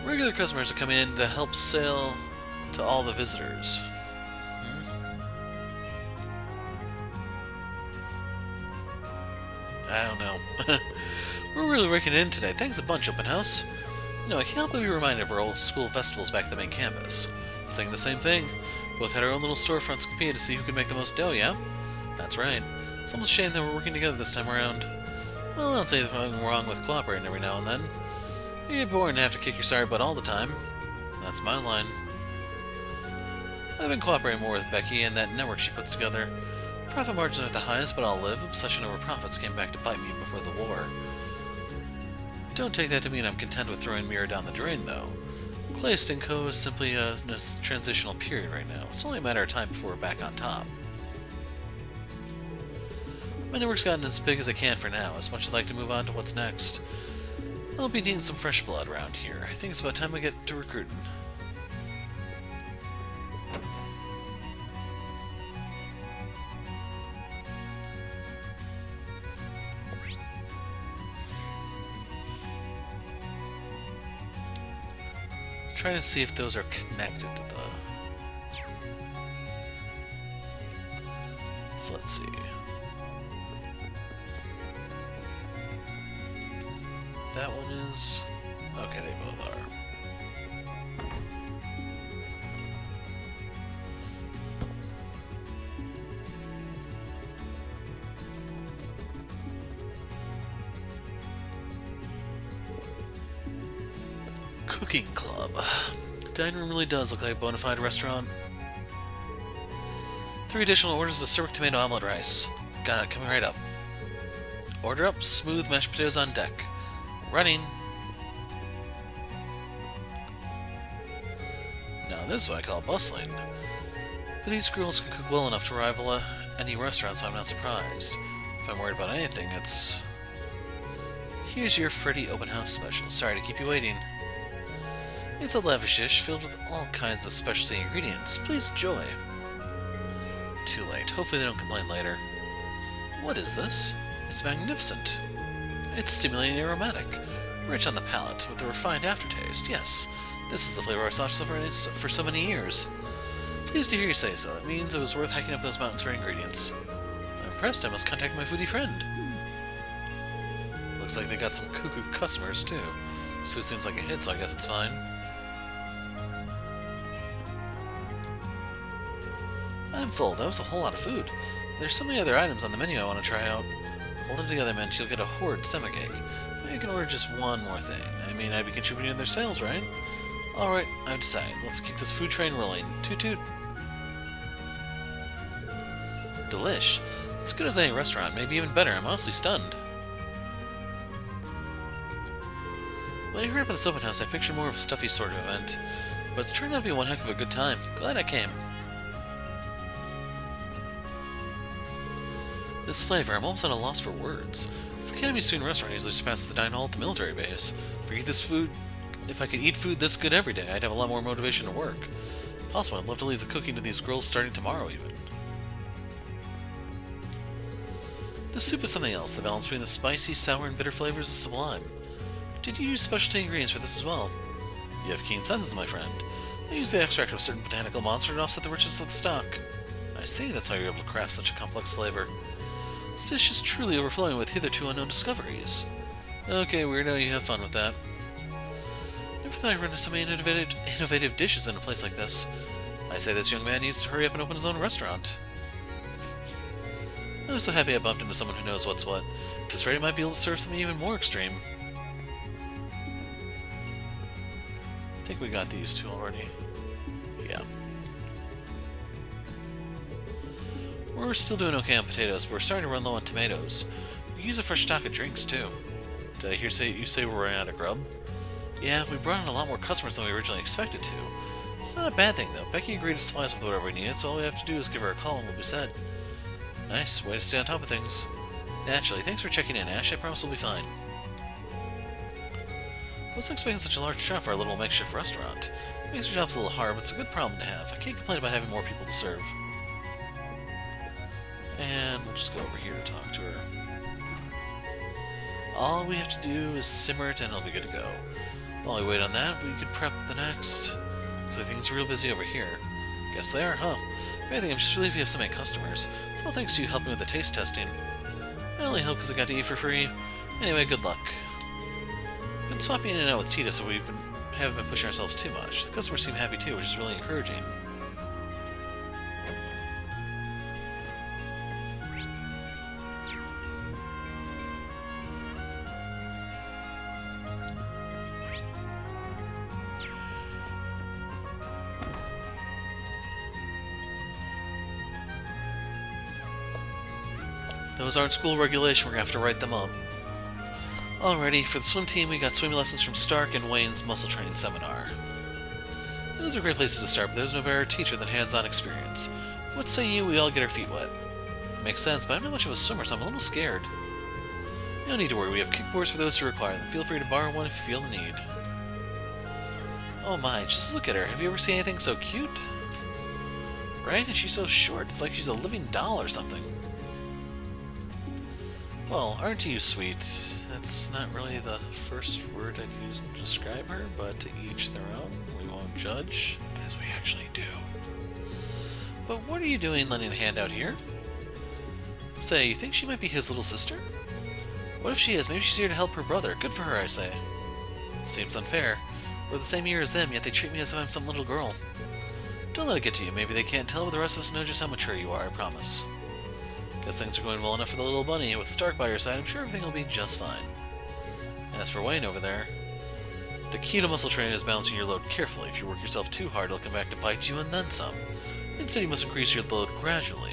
Regular customers are coming in to help sell to all the visitors. I don't know. We're really raking it in today. Thanks a bunch, Open House. You know, I can't help but be reminded of our old school festivals back at the main campus. I was thinking the same thing. Both had our own little storefronts competing to see who could make the most dough, yeah? That's right. It's almost a shame that we're working together this time around. Well, I don't see anything wrong with cooperating every now and then. You get boring to have to kick your sorry butt all the time. That's my line. I've been cooperating more with Becky and that network she puts together. Profit margins aren't the highest, but I'll live. Obsession over profits came back to bite me before the war. Don't take that to mean I'm content with throwing Mira down the drain, though. Clayst & Co. is simply in a transitional period right now. It's only a matter of time before we're back on top. My network's gotten as big as it can for now, as much as I'd like to move on to what's next. I'll be needing some fresh blood around here. I think it's about time I get to recruiting. Trying to see if those are connected to the... So let's see. That one is... Okay, they both are. Cooking Club. Dining room really does look like a bona fide restaurant. 3 additional orders of acerbic tomato omelet rice. Got it, coming right up. Order up, smooth mashed potatoes on deck. Running. Now this is what I call bustling. But these girls can cook well enough to rival any restaurant, so I'm not surprised. If I'm worried about anything, it's... Here's your Freddy Open House special. Sorry to keep you waiting. It's a lavish dish filled with all kinds of specialty ingredients. Please enjoy. Too late. Hopefully they don't complain later. What is this? It's magnificent. It's stimulating and aromatic, rich on the palate, with a refined aftertaste. Yes, this is the flavor I sought for so many years. Pleased to hear you say so. That means it was worth hiking up those mountains for ingredients. I'm impressed. I must contact my foodie friend. Looks like they got some cuckoo customers, too. This food seems like a hit, so I guess it's fine. I'm full. That was a whole lot of food. There's so many other items on the menu I want to try out. Hold it together, man. You'll get a horrid stomachache. Maybe you can order just one more thing. I mean, I'd be contributing to their sales, right? Alright, I've decided. Let's keep this food train rolling. Toot toot. Delish. As good as any restaurant. Maybe even better. I'm honestly stunned. When I heard about this open house, I pictured more of a stuffy sort of event, but it's turned out to be one heck of a good time. Glad I came. This flavor, I'm almost at a loss for words. This Academy Student restaurant usually just past the dine hall at the military base. If I could eat food this good every day, I'd have a lot more motivation to work. If possible, I'd love to leave the cooking to these girls starting tomorrow even. The soup is something else. The balance between the spicy, sour, and bitter flavors is sublime. Did you use specialty ingredients for this as well? You have keen senses, my friend. I use the extract of a certain botanical monster to offset the richness of the stock. I see, that's how you're able to craft such a complex flavor. This dish is truly overflowing with hitherto unknown discoveries. Okay, weirdo, you have fun with that. Never thought I'd run into so many innovative dishes in a place like this. I say this young man needs to hurry up and open his own restaurant. I'm so happy I bumped into someone who knows what's what. At this rate, I might be able to serve something even more extreme. I think we got these two already. Yeah. We're still doing okay on potatoes, but we're starting to run low on tomatoes. We use a fresh stock of drinks, too. Did I hear you say we're running out of grub? Yeah, we brought in a lot more customers than we originally expected to. It's not a bad thing, though. Becky agreed to supply us with whatever we needed, so all we have to do is give her a call and we'll be set. Nice, way to stay on top of things. Naturally, thanks for checking in, Ash. I promise we'll be fine. I wasn't expecting such a large shop for our little makeshift restaurant. It makes our jobs a little hard, but it's a good problem to have. I can't complain about having more people to serve. And we'll just go over here to talk to her. All we have to do is simmer it and it'll be good to go. While we wait on that, we could prep the next. Because I think it's real busy over here. Guess they are, huh? If anything, I'm just relieved we have so many customers. It's all thanks to you helping with the taste testing. I only help because I got to eat for free. Anyway, good luck. Been swapping in and out with Tita, so haven't been pushing ourselves too much. The customers seem happy too, which is really encouraging. Those aren't school regulation, we're gonna have to write them up. Alrighty, for the swim team, we got swimming lessons from Stark and Wayne's muscle training seminar. Those are great places to start, but there's no better teacher than hands-on experience. What say you, we all get our feet wet? Makes sense, but I'm not much of a swimmer, so I'm a little scared. No need to worry, we have kickboards for those who require them. Feel free to borrow one if you feel the need. Oh my, just look at her. Have you ever seen anything so cute? Right? And she's so short, it's like she's a living doll or something. Well, aren't you sweet? That's not really the first word I'd use to describe her, but to each their own. We won't judge, as we actually do. But what are you doing lending a hand out here? Say, you think she might be his little sister? What if she is? Maybe she's here to help her brother. Good for her, I say. Seems unfair. We're the same year as them, yet they treat me as if I'm some little girl. Don't let it get to you. Maybe they can't tell, but the rest of us know just how mature you are, I promise. Guess things are going well enough for the little bunny. With Stark by your side, I'm sure everything will be just fine. As for Wayne over there, the key to muscle training is balancing your load carefully. If you work yourself too hard, it'll come back to bite you and then some. Instead, you must increase your load gradually.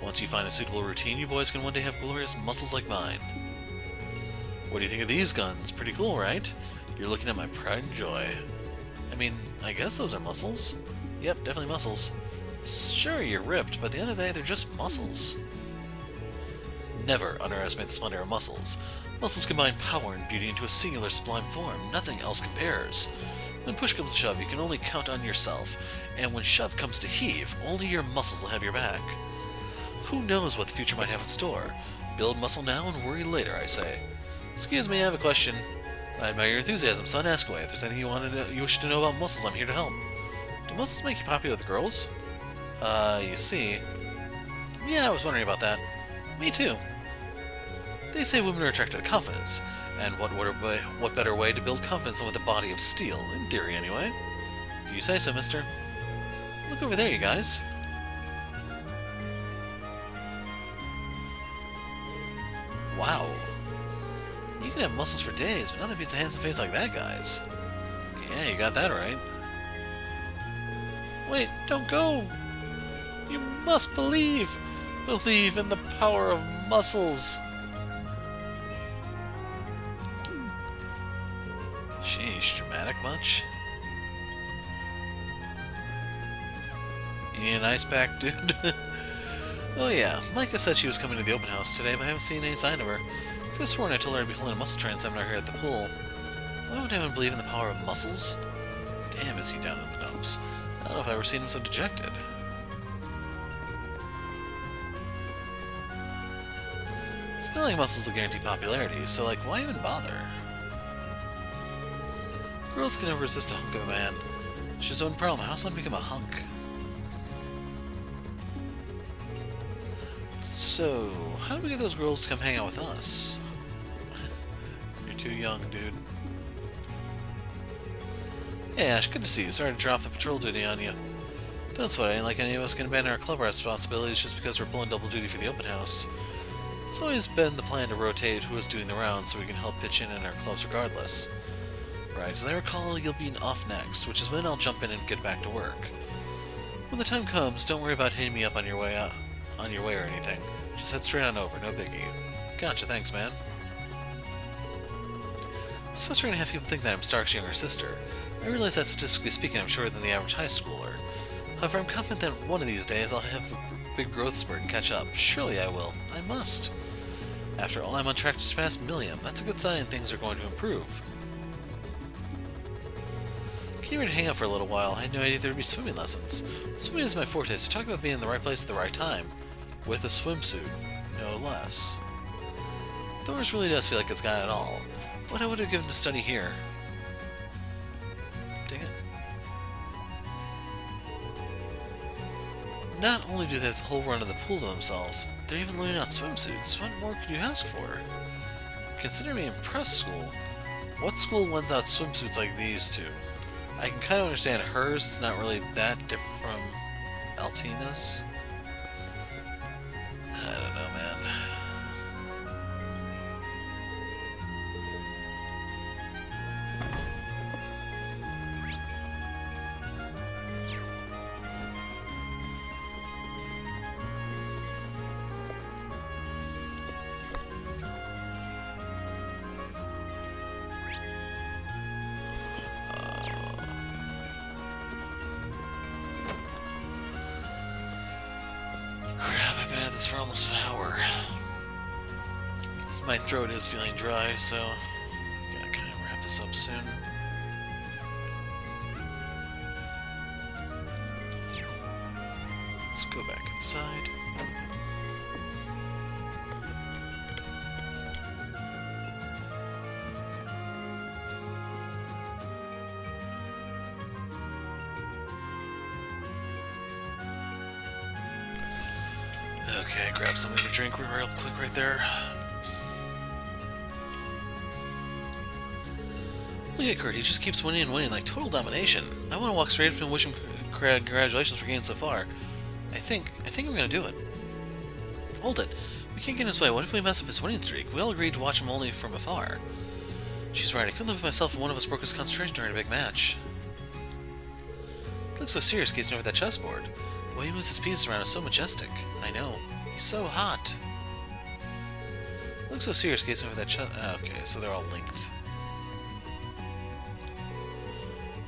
Once you find a suitable routine, you boys can one day have glorious muscles like mine. What do you think of these guns? Pretty cool, right? You're looking at my pride and joy. I mean, I guess those are muscles. Yep, definitely muscles. Sure, you're ripped, but at the end of the day, they're just muscles. Never underestimate the splendor of muscles. Muscles combine power and beauty into a singular sublime form. Nothing else compares. When push comes to shove, you can only count on yourself, and when shove comes to heave, only your muscles will have your back. Who knows what the future might have in store? Build muscle now and worry later, I say. Excuse me, I have a question. I admire your enthusiasm, son. Ask away. If there's anything you wish to know about muscles, I'm here to help. Do muscles make you popular with girls? You see... Yeah, I was wondering about that. Me too. They say women are attracted to confidence, and what better way to build confidence than with a body of steel, in theory anyway. If you say so, mister. Look over there, you guys. Wow. You can have muscles for days, but nothing beats a handsome face like that guy's. Yeah, you got that right. Wait, don't go! You must believe! Believe in the power of muscles! Jeez. much. You need an ice pack, dude? Oh yeah, Micah said she was coming to the open house today, but I haven't seen any sign of her. I could have sworn I told her I'd be holding a muscle train seminar here at the pool. Why would anyone believe in the power of muscles? Damn, is he down in the dumps. I don't know if I've ever seen him so dejected. It's not like muscles will guarantee popularity, so like, why even bother? Girls can never resist a hunk of a man. It's his own problem. How does one become a hunk? So, how do we get those girls to come hang out with us? You're too young, dude. Hey Ash, good to see you. Sorry to drop the patrol duty on you. Don't sweat, ain't like any of us can abandon our club responsibilities just because we're pulling double duty for the open house. It's always been the plan to rotate who is doing the rounds so we can help pitch in our clubs regardless. Right, as I recall, you'll be off next, which is when I'll jump in and get back to work. When the time comes, don't worry about hitting me up on your way or anything. Just head straight on over, no biggie. Gotcha, thanks, man. It's frustrating to have people think that I'm Stark's younger sister. I realize that statistically speaking, I'm shorter than the average high schooler. However, I'm confident that one of these days I'll have a big growth spurt and catch up. Surely I will. I must. After all, I'm on track to surpass Milliam. That's a good sign things are going to improve. Came here to hang out for a little while. I had no idea there would be swimming lessons. Swimming is my forte, so talk about being in the right place at the right time. With a swimsuit, no less. Thors really does feel like it's got it all. What I would have given to study here. Dang it. Not only do they have the whole run of the pool to themselves, they're even learning out swimsuits. What more could you ask for? Consider me impressed, school. What school lends out swimsuits like these two? I can kind of understand hers, it's not really that different from Altina's. I don't know, man. For almost an hour. My throat is feeling dry, so gotta kind of wrap this up soon. Let's go back inside. Okay, grab something to drink real quick right there. Look at Kurt, he just keeps winning and winning like total domination. I want to walk straight up to him and wish him congratulations for getting so far. I think I'm gonna do it. Hold it. We can't get in his way. What if we mess up his winning streak? We all agreed to watch him only from afar. She's right, I couldn't live with myself if one of us broke his concentration during a big match. He looks so serious gazing over that chessboard. The way he moves his pieces around is so majestic. I know. He's so hot. Looks so serious gazing over that okay, so they're all linked.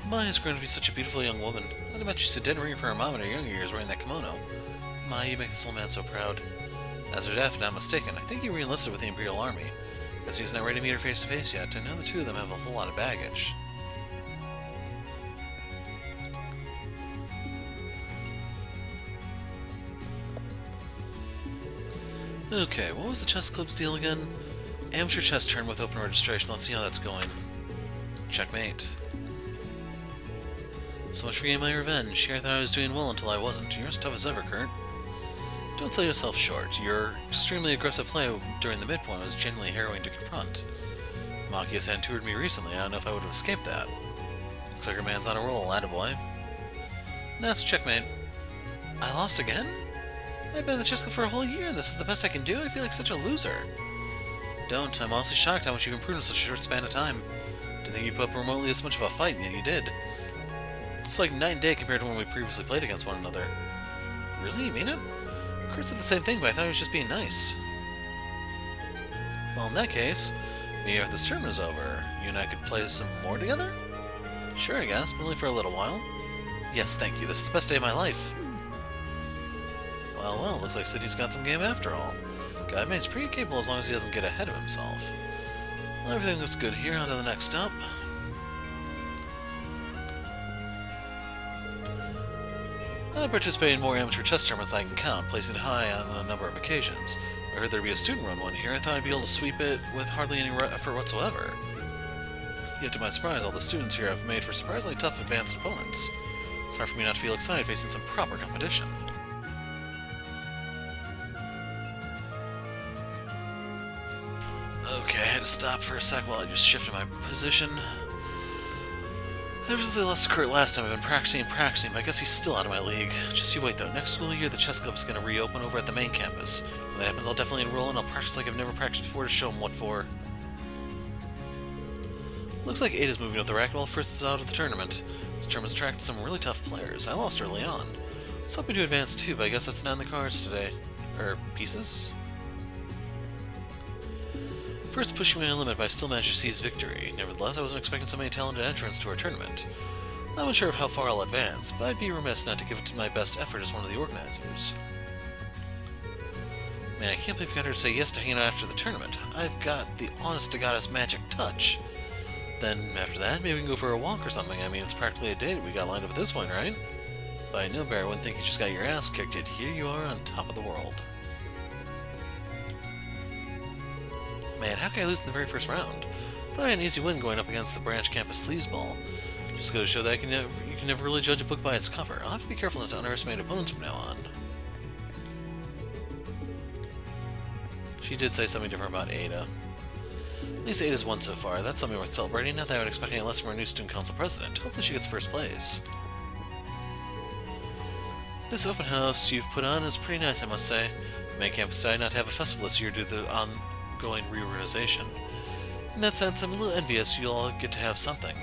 Maya's grown to be such a beautiful young woman. Not to mention she's a dead ringer for her mom in her younger years wearing that kimono. Maya, you make this old man so proud. As her dad, if not mistaken, I think he re-enlisted with the Imperial Army. Because he's not ready to meet her face to face yet. I know the two of them have a whole lot of baggage. Okay, what was the chess club's deal again? Amateur chess turn with open registration. Let's see how that's going. Checkmate. So much for getting my revenge. Here I thought I was doing well until I wasn't. You're as tough as ever, Kurt. Don't sell yourself short. Your extremely aggressive play during the midpoint was genuinely harrowing to confront. Machias hadn't toured me recently. I don't know if I would have escaped that. Looks like your man's on a roll, attaboy. That's checkmate. I lost again? I've been in the chess club for a whole year, and this is the best I can do? I feel like such a loser. Don't. I'm honestly shocked how much you've improved in such a short span of time. Didn't think you put up remotely as much of a fight, and yet you did. It's like night and day compared to when we previously played against one another. Really? You mean it? Kurt said the same thing, but I thought he was just being nice. Well, in that case, maybe after this tournament is over, you and I could play some more together? Sure, I guess, but only for a little while. Yes, thank you. This is the best day of my life. Well, looks like Sydney's got some game after all. Guy mate's pretty capable as long as he doesn't get ahead of himself. Well, everything looks good here. On to the next stop. I participate in more amateur chess tournaments than I can count, placing high on a number of occasions. I heard there'd be a student-run one here. I thought I'd be able to sweep it with hardly any effort whatsoever. Yet to my surprise, all the students here have made for surprisingly tough advanced opponents. It's hard for me not to feel excited facing some proper competition. Okay, I had to stop for a sec while I just shifted my position. Ever since I lost to Kurt last time, I've been practicing, but I guess he's still out of my league. Just you wait though, next school year the chess club's gonna reopen over at the main campus. When that happens, I'll definitely enroll and I'll practice like I've never practiced before to show him what for. Looks like Ada's moving up the racquetball first out of the tournament. This tournament's attracted some really tough players. I lost early on. I was hoping to advance too, but I guess that's not in the cards today. Pieces? First pushing my limit, but I still managed to seize victory. Nevertheless, I wasn't expecting so many talented entrants to our tournament. I'm unsure of how far I'll advance, but I'd be remiss not to give it to my best effort as one of the organizers. Man, I can't believe I got her to say yes to hanging out after the tournament. I've got the honest-to-goddess magic touch. Then, after that, maybe we can go for a walk or something. I mean, it's practically a date we got lined up at this point, right? If I knew better, I wouldn't think you just got your ass kicked, yet here you are on top of the world. Man, how can I lose in the very first round? Thought I had an easy win going up against the branch campus sleazeball. Just goes to show that you can never really judge a book by its cover. I'll have to be careful not to underestimate opponents from now on. She did say something different about Ada. At least Ada's won so far. That's something worth celebrating. Not that I would expect any less from our new student council president. Hopefully she gets first place. This open house you've put on is pretty nice, I must say. The main campus decided not to have a festival this year due to the ongoing reorganization. In that sense, I'm a little envious you'll all get to have something.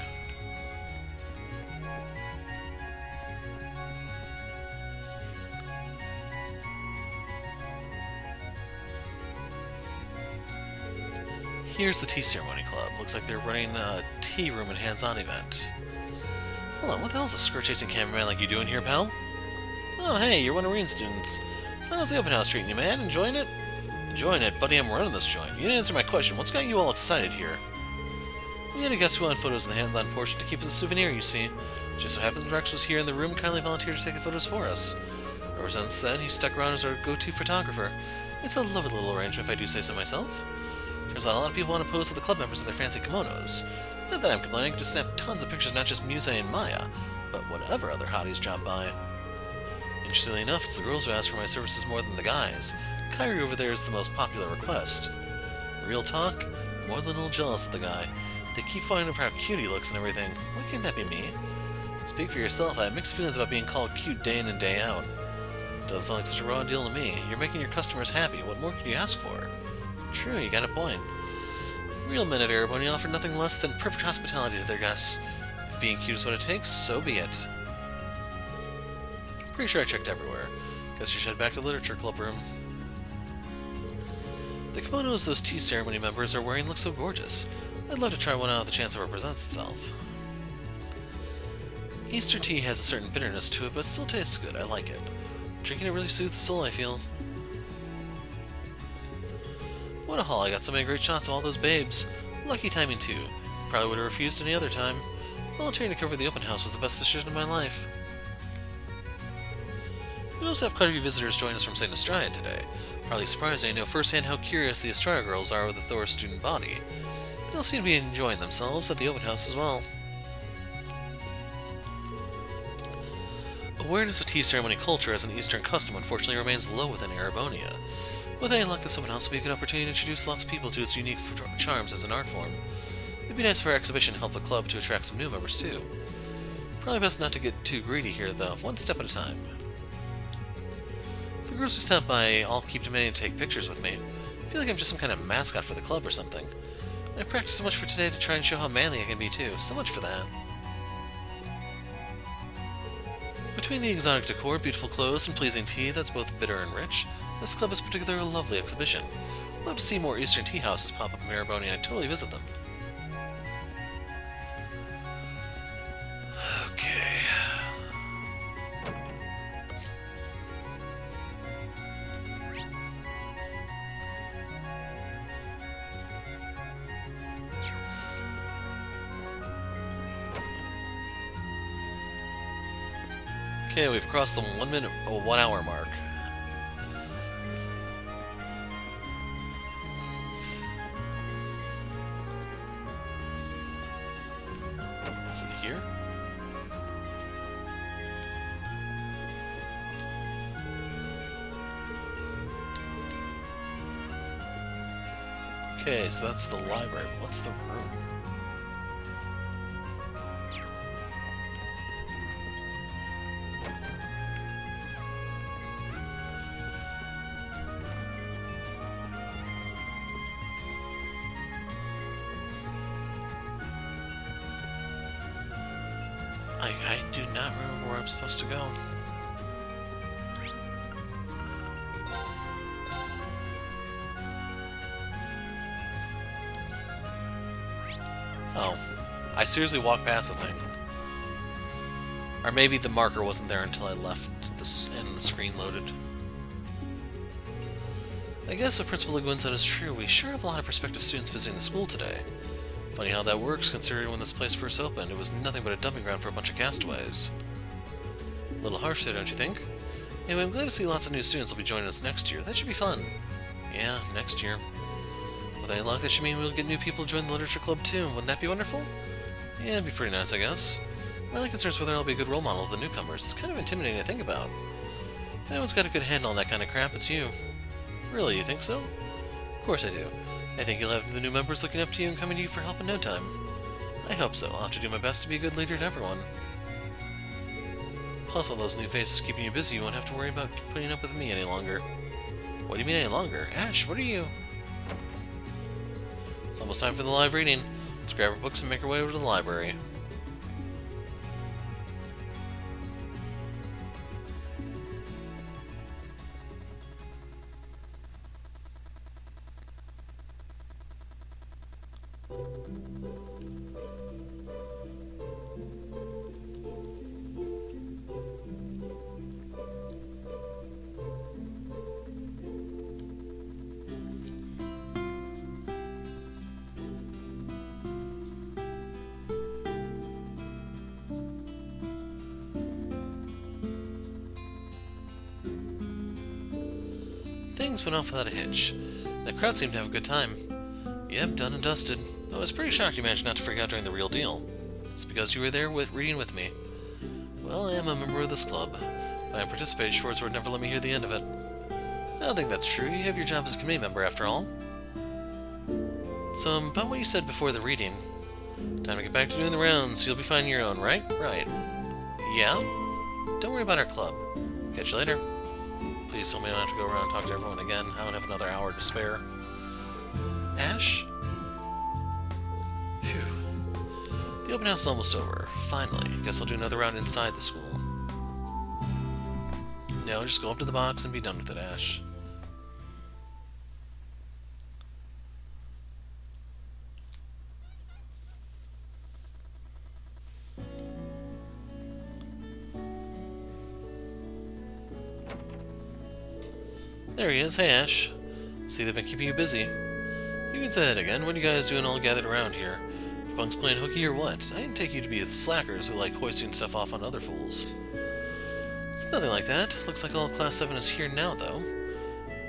Here's the Tea Ceremony Club. Looks like they're running a tea room and hands-on event. Hold on, what the hell is a skirt-chasing cameraman like you doing here, pal? Oh, hey, you're one of Reen's students. How's the open house treating you, man? Enjoying it? Enjoying it? Buddy, I'm running this joint. You didn't answer my question. What's got you all excited here? We had a guest who wanted photos in the hands-on portion to keep as a souvenir, you see. Just so happens Rex was here in the room and kindly volunteered to take the photos for us. Ever since then, he's stuck around as our go-to photographer. It's a lovely little arrangement, if I do say so myself. Turns out a lot of people want to pose with the club members in their fancy kimonos. Not that I'm complaining, just snap tons of pictures of not just Muse and Maya, but whatever other hotties drop by. Interestingly enough, it's the girls who ask for my services more than the guys. Kyrie over there is the most popular request. Real talk, more than a little jealous of the guy. They keep fighting over how cute he looks and everything. Why can't that be me? Speak for yourself, I have mixed feelings about being called cute day in and day out. Doesn't sound like such a raw deal to me. You're making your customers happy. What more could you ask for? True, you got a point. Real men of Erebony offer nothing less than perfect hospitality to their guests. If being cute is what it takes, so be it. Pretty sure I checked everywhere. Guess you should head back to the Literature Club room. The kimonos those tea ceremony members are wearing look so gorgeous. I'd love to try one out if the chance ever presents itself. Easter tea has a certain bitterness to it, but it still tastes good. I like it. Drinking it really soothes the soul, I feel. What a haul, I got so many great shots of all those babes. Lucky timing too. Probably would have refused any other time. Volunteering to cover the open house was the best decision of my life. We also have quite a few visitors join us from St. Estrella today. Probably surprising to know firsthand how curious the Estrella girls are with the Thors student body. They all seem to be enjoying themselves at the open house as well. Awareness of tea ceremony culture as an Eastern custom unfortunately remains low within Erebonia. With any luck, this open house will be a good opportunity to introduce lots of people to its unique charms as an art form. It'd be nice for our exhibition to help the club to attract some new members too. Probably best not to get too greedy here though, one step at a time. The girls who stop by all keep demanding to take pictures with me. I feel like I'm just some kind of mascot for the club or something. I practiced so much for today to try and show how manly I can be too, so much for that. Between the exotic decor, beautiful clothes, and pleasing tea that's both bitter and rich, this club is particularly a lovely exhibition. I'd love to see more Eastern tea houses pop up in Erebonia and I'd totally visit them. Okay, we've crossed the 1 hour mark. Is it here? Okay, so that's the library. What's the room? I do not remember where I'm supposed to go. Oh, I seriously walked past the thing. Or maybe the marker wasn't there until I left this and the screen loaded. I guess what Principal Leguin said is true. We sure have a lot of prospective students visiting the school today. Funny how that works, considering when this place first opened, it was nothing but a dumping ground for a bunch of castaways. A little harsh there, don't you think? Anyway, I'm glad to see lots of new students will be joining us next year. That should be fun. Yeah, next year. With any luck, that should mean we'll get new people to join the literature club too. Wouldn't that be wonderful? Yeah, it'd be pretty nice, I guess. My only concern is whether I'll be a good role model of the newcomers. It's kind of intimidating to think about. If anyone's got a good handle on that kind of crap, it's you. Really, you think so? Of course I do. I think you'll have the new members looking up to you and coming to you for help in no time. I hope so. I'll have to do my best to be a good leader to everyone. Plus, all those new faces keeping you busy, you won't have to worry about putting up with me any longer. What do you mean any longer? Ash, what are you? It's almost time for the live reading. Let's grab our books and make our way over to the library. Things went off without a hitch. The crowd seemed to have a good time. Yep, done and dusted. I was pretty shocked you managed not to freak out during the real deal. It's because you were there reading with me. Well, I am a member of this club. If I hadn't participated, Schwartz would never let me hear the end of it. I don't think that's true. You have your job as a committee member, after all. So, about what you said before the reading. Time to get back to doing the rounds, so you'll be finding your own, right? Right. Yeah? Don't worry about our club. Catch you later. Please tell me I don't have to go around and talk to everyone again. I don't have another hour to spare. Ash? Phew. The open house is almost over. Finally. Guess I'll do another round inside the school. No, just go up to the box and be done with it, Ash. There he is. Hey, Ash. See, they've been keeping you busy. You can say that again. What are you guys doing all gathered around here? You punks playing hooky or what? I didn't take you to be the slackers who like hoisting stuff off on other fools. It's nothing like that. Looks like all Class 7 is here now, though.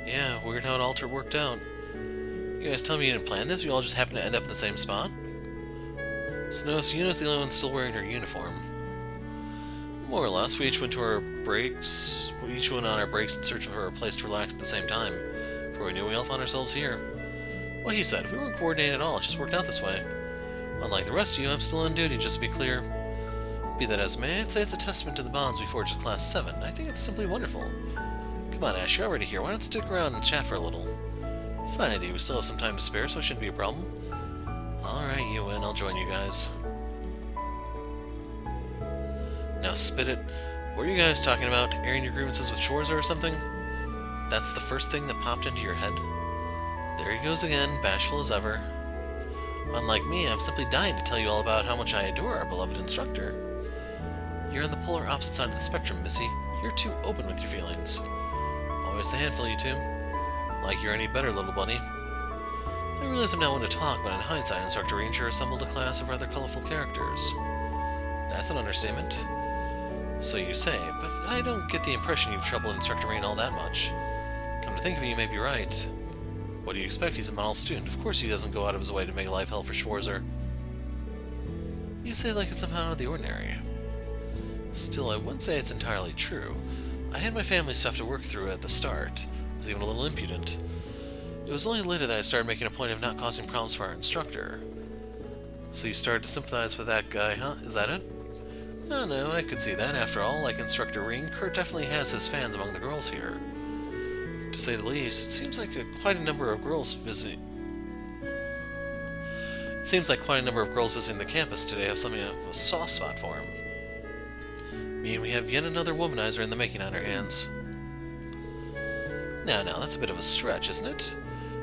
Yeah, weird how it all worked out. You guys tell me you didn't plan this? You all just happened to end up in the same spot? So Yuna's the only one still wearing her uniform. More or less, we each went to our breaks. We each went on our breaks in search for a place to relax at the same time. Before we knew, we all found ourselves here. Well, he said, we weren't coordinated at all, it just worked out this way. Unlike the rest of you, I'm still on duty, just to be clear. Be that as may, I'd say it's a testament to the bonds we forged at Class 7. I think it's simply wonderful. Come on, Ash, you're already here. Why not stick around and chat for a little? Fine idea, we still have some time to spare, so it shouldn't be a problem. Alright, you win. I'll join you guys. Now spit it. What are you guys talking about? Airing your grievances with Chorza or something? That's the first thing that popped into your head? There he goes again, bashful as ever. Unlike me, I'm simply dying to tell you all about how much I adore our beloved instructor. You're on the polar opposite side of the spectrum, Missy. You're too open with your feelings. Always the handful, you two. Like you're any better, little bunny. I realize I'm not one to talk, but in hindsight, Instructor Ranger assembled a class of rather colorful characters. That's an understatement. So you say, but I don't get the impression you've trouble instructing all that much. Come to think of it, you may be right. What do you expect? He's a model student. Of course he doesn't go out of his way to make life hell for Schwarzer. You say like it's somehow out of the ordinary. Still, I wouldn't say it's entirely true. I had my family stuff to work through at the start. I was even a little impudent. It was only later that I started making a point of not causing problems for our instructor. So you started to sympathize with that guy, huh? Is that it? Oh no, I could see that. After all, like Instructor Ring, Kurt definitely has his fans among the girls here. To say the least, it seems like quite a number of girls visiting the campus today have something of a soft spot for him. I mean, we have yet another womanizer in the making on our hands. Now, that's a bit of a stretch, isn't it?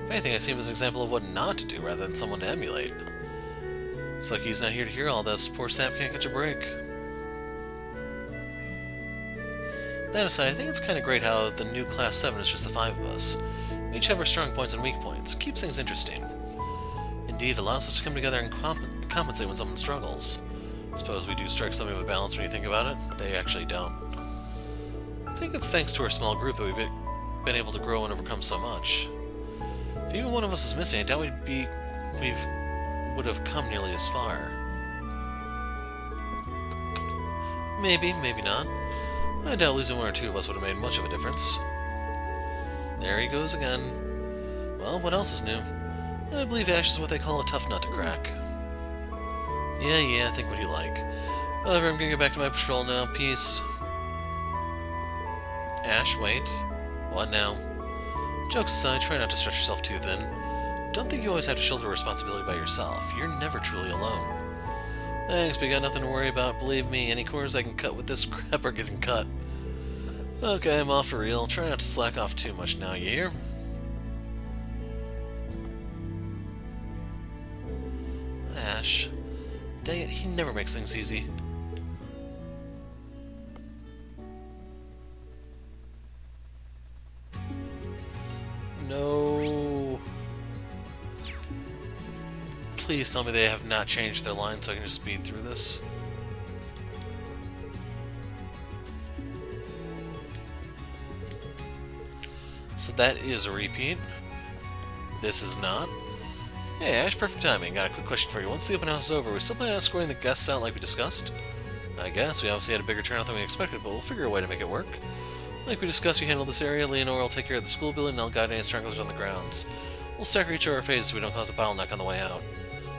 If anything, I see him as an example of what not to do rather than someone to emulate. It's like he's not here to hear all this. Poor Sap can't catch a break. That aside, I think it's kind of great how the new Class 7 is just the 5 of us. We each have our strong points and weak points. It keeps things interesting. Indeed, allows us to come together and compensate when someone struggles. I suppose we do strike something of a balance when you think about it. They actually don't. I think it's thanks to our small group that we've been able to grow and overcome so much. If even one of us is missing, I doubt we would have come nearly as far. Maybe, maybe not. I doubt losing one or two of us would have made much of a difference. There he goes again. Well, what else is new? I believe Ash is what they call a tough nut to crack. Yeah, think what you like. However, I'm gonna get back to my patrol now. Peace. Ash, wait. What now? Jokes aside, try not to stretch yourself too thin. Don't think you always have to shoulder responsibility by yourself. You're never truly alone. Thanks, but you got nothing to worry about. Believe me, any corners I can cut with this crap are getting cut. Okay, I'm off for real. Try not to slack off too much now, you hear? Ash. Dang it, he never makes things easy. No. Please tell me they have not changed their line so I can just speed through this. So that is a repeat. This is not. Hey Ash, perfect timing. Got a quick question for you. Once the open house is over, we still plan on escorting the guests out like we discussed? I guess. We obviously had a bigger turnout than we expected, but we'll figure a way to make it work. Like we discussed, you handle this area, Leonora will take care of the school building, and I'll guide any stragglers on the grounds. We'll stagger each of our phases so we don't cause a bottleneck on the way out.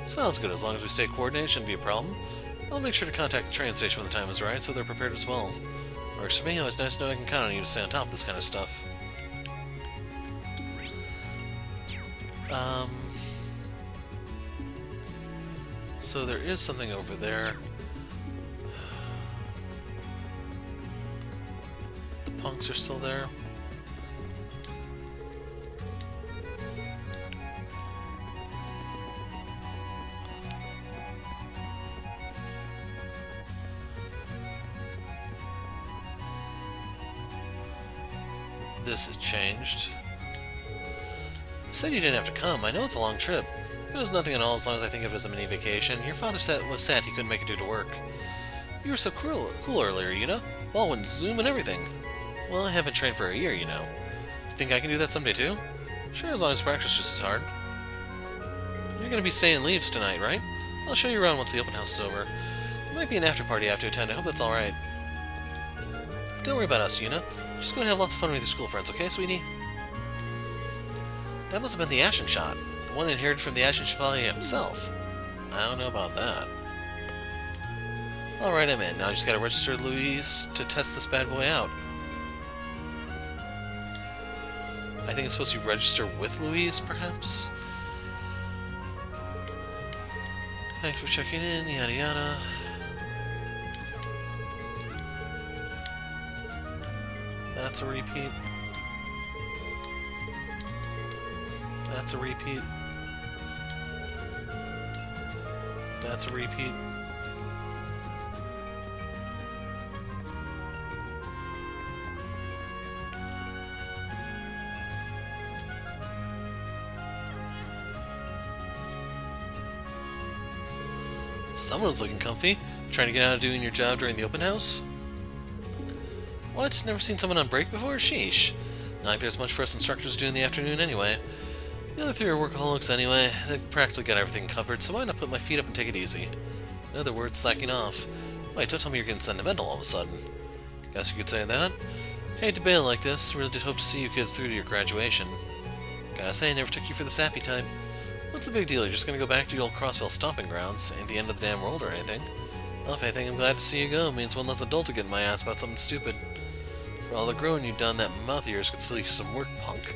Sounds good. As long as we stay coordinated, shouldn't be a problem. I'll make sure to contact the train station when the time is right, so they're prepared as well. Works for me. Always nice to know I can count on you to stay on top of this kind of stuff. So there is something over there. The punks are still there. This has changed. You said you didn't have to come. I know it's a long trip. It was nothing at all as long as I think of it as a mini vacation. Your father was sad he couldn't make it due to work. You were so cool earlier, you know? Ball went zoom and everything. Well, I haven't trained for a year, you know. Think I can do that someday too? Sure, as long as practice just as hard. You're gonna be staying leaves tonight, right? I'll show you around once the open house is over. There might be an after party I have to attend. I hope that's alright. Don't worry about us, Yuna. Just go and have lots of fun with your school friends, okay, sweetie? That must have been the Ashen shot. The one inherited from the Ashen Chevalier himself. I don't know about that. Alright, I'm in. Now I just gotta register Louise to test this bad boy out. I think it's supposed to register with Louise, perhaps? Thanks for checking in, yada yada. That's a repeat. That's a repeat. That's a repeat. Someone's looking comfy. Trying to get out of doing your job during the open house? What? Never seen someone on break before? Sheesh. Not like there's much for us instructors to do in the afternoon anyway. The other three are workaholics anyway. They've practically got everything covered, so why not put my feet up and take it easy? In other words, slacking off. Wait, don't tell me you're getting sentimental all of a sudden. Guess you could say that. Hate to bail like this. Really did hope to see you kids through to your graduation. Gotta say, I never took you for the sappy type. What's the big deal? You're just gonna go back to your old Crossville stomping grounds. Ain't the end of the damn world or anything. Well, if anything, I'm glad to see you go. Means one less adult to get in my ass about something stupid. For all the growing you've done, that mouth of yours could still use some work, punk.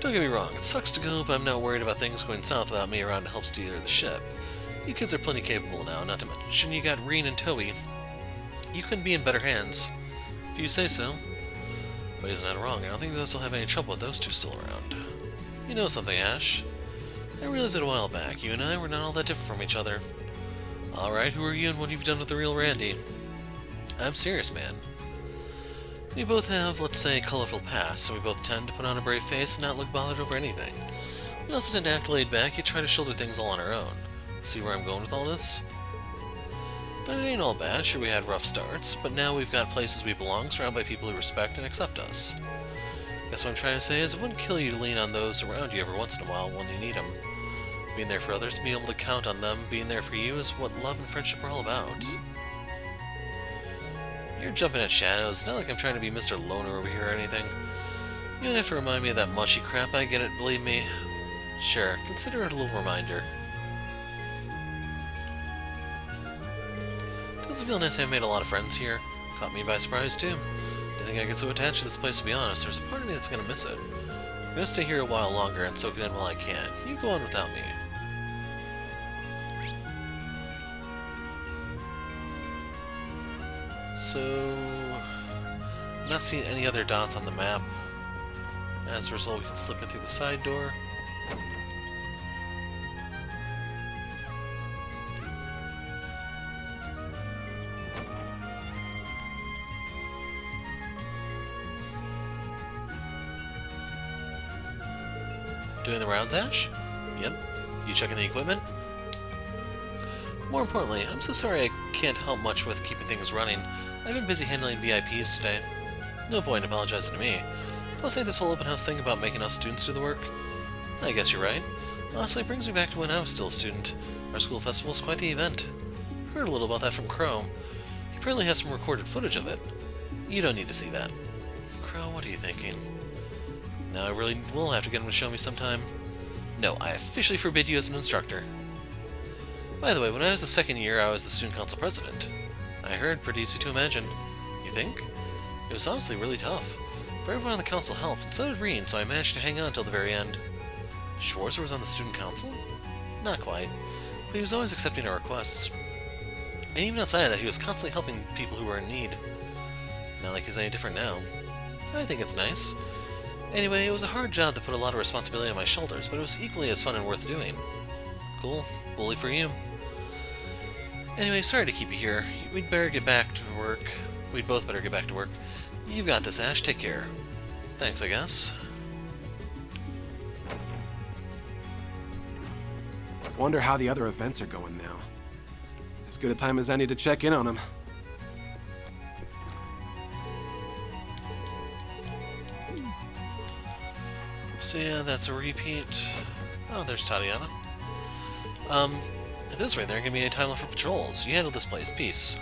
Don't get me wrong, it sucks to go, but I'm not worried about things going south without me around to help steer the ship. You kids are plenty capable now, not to mention you got Reen and Toei. You couldn't be in better hands. If you say so. But isn't that wrong? I don't think they'll still have any trouble with those two still around. You know something, Ash? I realized it a while back. You and I were not all that different from each other. Alright, who are you and what have you done with the real Randy? I'm serious, man. We both have, let's say, colorful pasts, so we both tend to put on a brave face and not look bothered over anything. We also tend to act laid back, yet try to shoulder things all on our own. See where I'm going with all this? But it ain't all bad. Sure, we had rough starts, but now we've got places we belong, surrounded by people who respect and accept us. Guess what I'm trying to say is it wouldn't kill you to lean on those around you every once in a while when you need them. Being there for others, being able to count on them, being there for you is what love and friendship are all about. You're jumping at shadows. Not like I'm trying to be Mr. Loner over here or anything. You don't have to remind me of that mushy crap. I get it, believe me. Sure, consider it a little reminder. Doesn't feel nice I've made a lot of friends here. Caught me by surprise, too. Didn't think I get so attached to this place, to be honest. There's a part of me that's gonna miss it. I'm gonna stay here a while longer and soak it in while I can. You go on without me. So, I'm not seeing any other dots on the map. As a result, we can slip in through the side door. Doing the rounds, Ash? Yep. You checking the equipment? More importantly, I'm so sorry I can't help much with keeping things running. I've been busy handling VIPs today. No point in apologizing to me. Plus, ain't this whole open house thing about making us students do the work? I guess you're right. Honestly, it brings me back to when I was still a student. Our school festival was quite the event. Heard a little about that from Crow. He apparently has some recorded footage of it. You don't need to see that. Crow, what are you thinking? Now I really will have to get him to show me sometime. No, I officially forbid you as an instructor. By the way, when I was the second year, I was the student council president. I heard, pretty easy to imagine. You think? It was honestly really tough. But everyone on the council helped, and so did Reen, so I managed to hang on until the very end. Schwarzer was on the student council? Not quite, but he was always accepting our requests. And even outside of that, he was constantly helping people who were in need. Not like he's any different now. I think it's nice. Anyway, it was a hard job that put a lot of responsibility on my shoulders, but it was equally as fun and worth doing. Cool. Bully for you. Anyway, sorry to keep you here. We'd better get back to work. We'd both better get back to work. You've got this, Ash. Take care. Thanks, I guess. Wonder how the other events are going now. It's as good a time as any to check in on them. So yeah, that's a repeat. Oh, there's Tatiana. At this rate, there ain't gonna be any time left for patrols. You handle this place. Peace.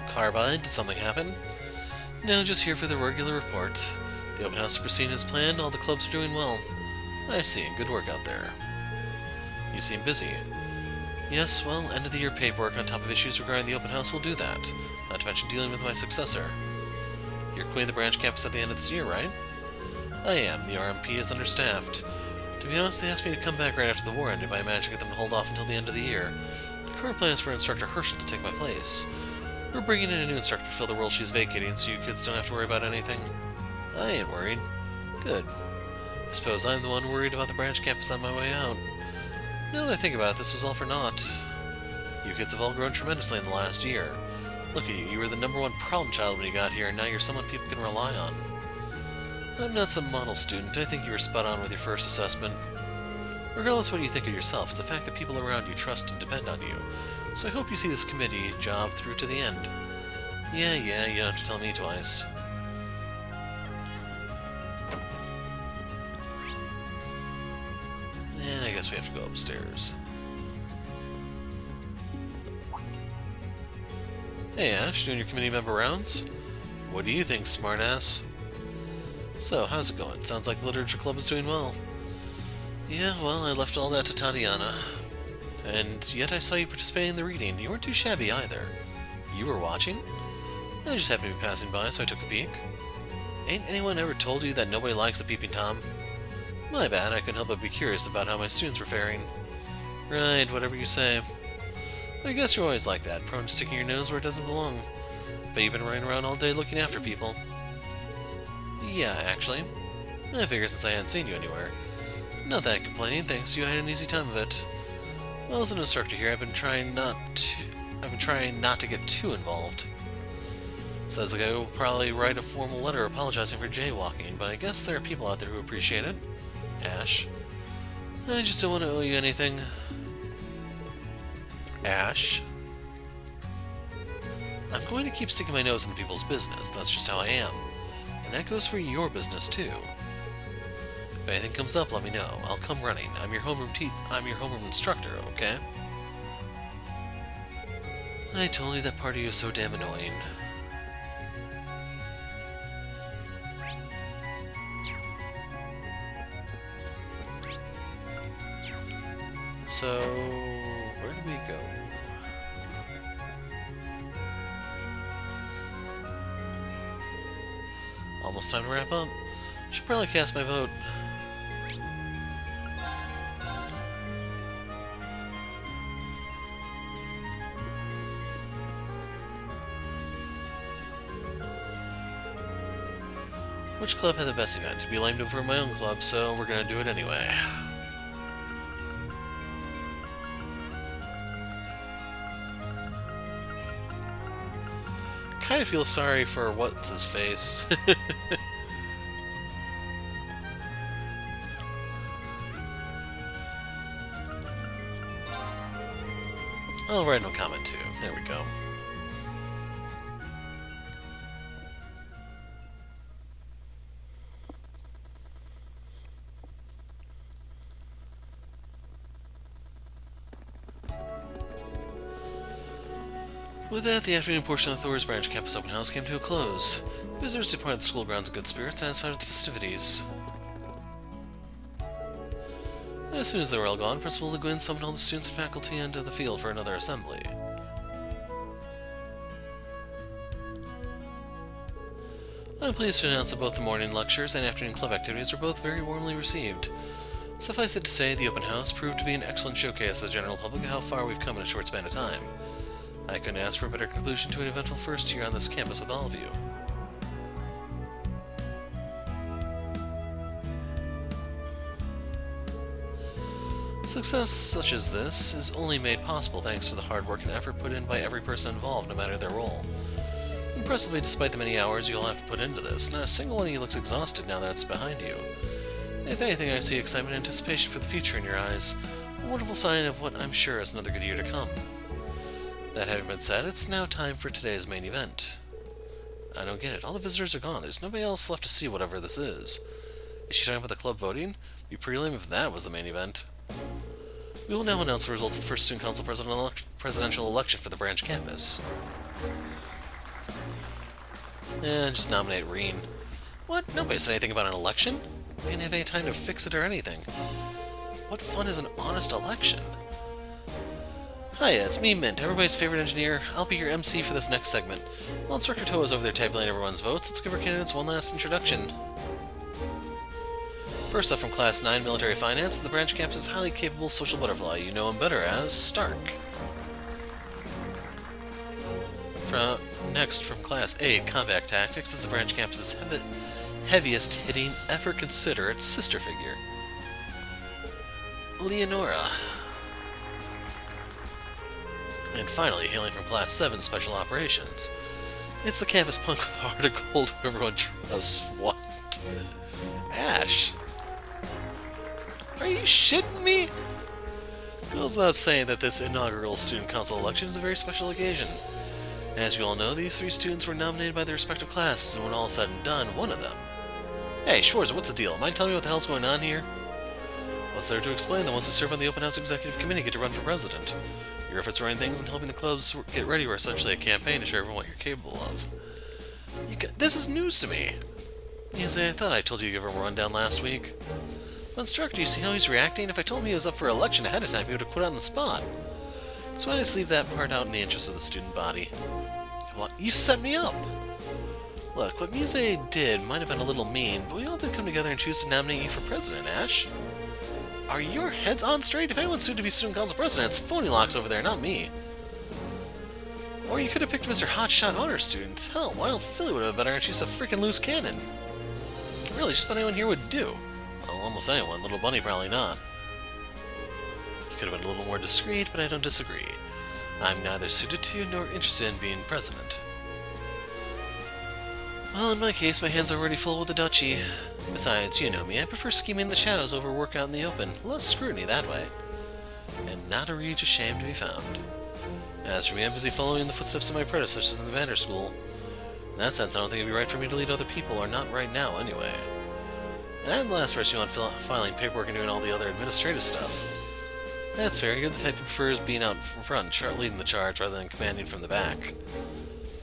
Carbide, did something happen? No, just here for the regular report. The open house is proceeding as planned, all the clubs are doing well. I see, good work out there. You seem busy. Yes, well, end of the year paperwork on top of issues regarding the open house will do that. Not to mention dealing with my successor. You're queen of the branch campus at the end of this year, right? I am. The RMP is understaffed. To be honest, they asked me to come back right after the war ended, but I managed to get them to hold off until the end of the year. The current plan is for Instructor Herschel to take my place. We're bringing in a new instructor to fill the role she's vacating, so you kids don't have to worry about anything. I ain't worried. Good. I suppose I'm the one worried about the branch campus on my way out. Now that I think about it, this was all for naught. You kids have all grown tremendously in the last year. Look at you, you were the #1 problem child when you got here, and now you're someone people can rely on. I'm not some model student. I think you were spot on with your first assessment. Regardless of what you think of yourself, it's a fact that people around you trust and depend on you. So I hope you see this committee job through to the end. Yeah, you don't have to tell me twice. And I guess we have to go upstairs. Hey Ash, doing your committee member rounds? What do you think, smartass? So, how's it going? Sounds like the literature club is doing well. Yeah, well, I left all that to Tatiana. And yet I saw you participating in the reading. You weren't too shabby either. You were watching? I just happened to be passing by, so I took a peek. Ain't anyone ever told you that nobody likes a peeping Tom? My bad, I couldn't help but be curious about how my students were faring. Right, whatever you say. I guess you're always like that, prone to sticking your nose where it doesn't belong. But you've been running around all day looking after people. Yeah, actually. I figured since I hadn't seen you anywhere. Not that complaining, thanks to you I had an easy time of it. Well, as an instructor here, I've been trying not to get too involved. Says the guy who will probably write a formal letter apologizing for jaywalking, but I guess there are people out there who appreciate it. Ash. I just don't want to owe you anything. Ash. I'm going to keep sticking my nose into people's business, that's just how I am. And that goes for your business too. If anything comes up, let me know. I'll come running. I'm your homeroom instructor, okay? I told you that part of you is so damn annoying. So, where do we go? Almost time to wrap up. Should probably cast my vote. Which club had the best event? It'd be lame to ruin my own club, so we're gonna do it anyway. Kind of feel sorry for what's his face. I'll write no comment too. There we go. With that, the afternoon portion of the Thors branch campus open house came to a close. Visitors departed the school grounds in good spirits, satisfied with the festivities. As soon as they were all gone, Principal Le Guin summoned all the students and faculty into the field for another assembly. I'm pleased to announce that both the morning lectures and afternoon club activities were both very warmly received. Suffice it to say, the open house proved to be an excellent showcase to the general public of how far we've come in a short span of time. I couldn't ask for a better conclusion to an eventful first year on this campus with all of you. Success such as this is only made possible thanks to the hard work and effort put in by every person involved, no matter their role. Impressively, despite the many hours you'll have to put into this, not a single one of you looks exhausted now that it's behind you. If anything, I see excitement and anticipation for the future in your eyes, a wonderful sign of what I'm sure is another good year to come. That having been said, it's now time for today's main event. I don't get it. All the visitors are gone. There's nobody else left to see whatever this is. Is she talking about the club voting? It'd be pretty lame if that was the main event. We will now announce the results of the first Student Council presidential election for the branch campus. And just nominate Reen. What? Nobody said anything about an election? We didn't have any time to fix it or anything. What fun is an honest election? Hiya, it's me, Mint, everybody's favorite engineer. I'll be your MC for this next segment. While Instructor Toa is over there tabulating everyone's votes, let's give our candidates one last introduction. First up from Class 9 Military Finance, the branch campus's highly capable social butterfly. You know him better as Stark. Next from Class 8 Combat Tactics is the branch campus's heaviest hitting, ever considerate sister figure, Leonora. And finally, hailing from Class 7 Special Operations, it's the campus punk with a heart of gold who everyone trusts. What? Ash? Are you shitting me? It goes without saying that this inaugural student council election is a very special occasion. As you all know, these 3 students were nominated by their respective classes, and when all is said and done, one of them. Hey, Schwarzer, what's the deal? Mind telling me what the hell's going on here? What's there to explain? The ones who serve on the Open House Executive Committee get to run for president. Your efforts running things and helping the clubs get ready were essentially a campaign to show everyone what you're capable of. This is news to me. You say, I thought I told you to give him a rundown last week. But instructor, you see how he's reacting? If I told him he was up for election ahead of time, he would have quit on the spot. So I just leave that part out in the interest of the student body. What? You set me up! Look, what Muse did might have been a little mean, but we all did come together and choose to nominate you for president, Ash. Are your heads on straight? If anyone's soon to be student council president, it's phony locks over there, not me. Or you could have picked Mr. Hotshot Honor Student. Hell, Wild Philly would have been better, and she's a freaking loose cannon. Really, just about anyone here would do. Well, almost anyone. Little Bunny probably not. You could have been a little more discreet, but I don't disagree. I'm neither suited to nor interested in being president. Well, in my case, my hands are already full with the duchy. Besides, you know me, I prefer scheming in the shadows over work out in the open. Less scrutiny that way. And not a regis shame to be found. As for me, I'm busy following in the footsteps of my predecessors in the Vander School. In that sense, I don't think it'd be right for me to lead other people, or not right now, anyway. And I'm the last person you want filing paperwork and doing all the other administrative stuff. That's fair, you're the type who prefers being out in front, leading the charge, rather than commanding from the back.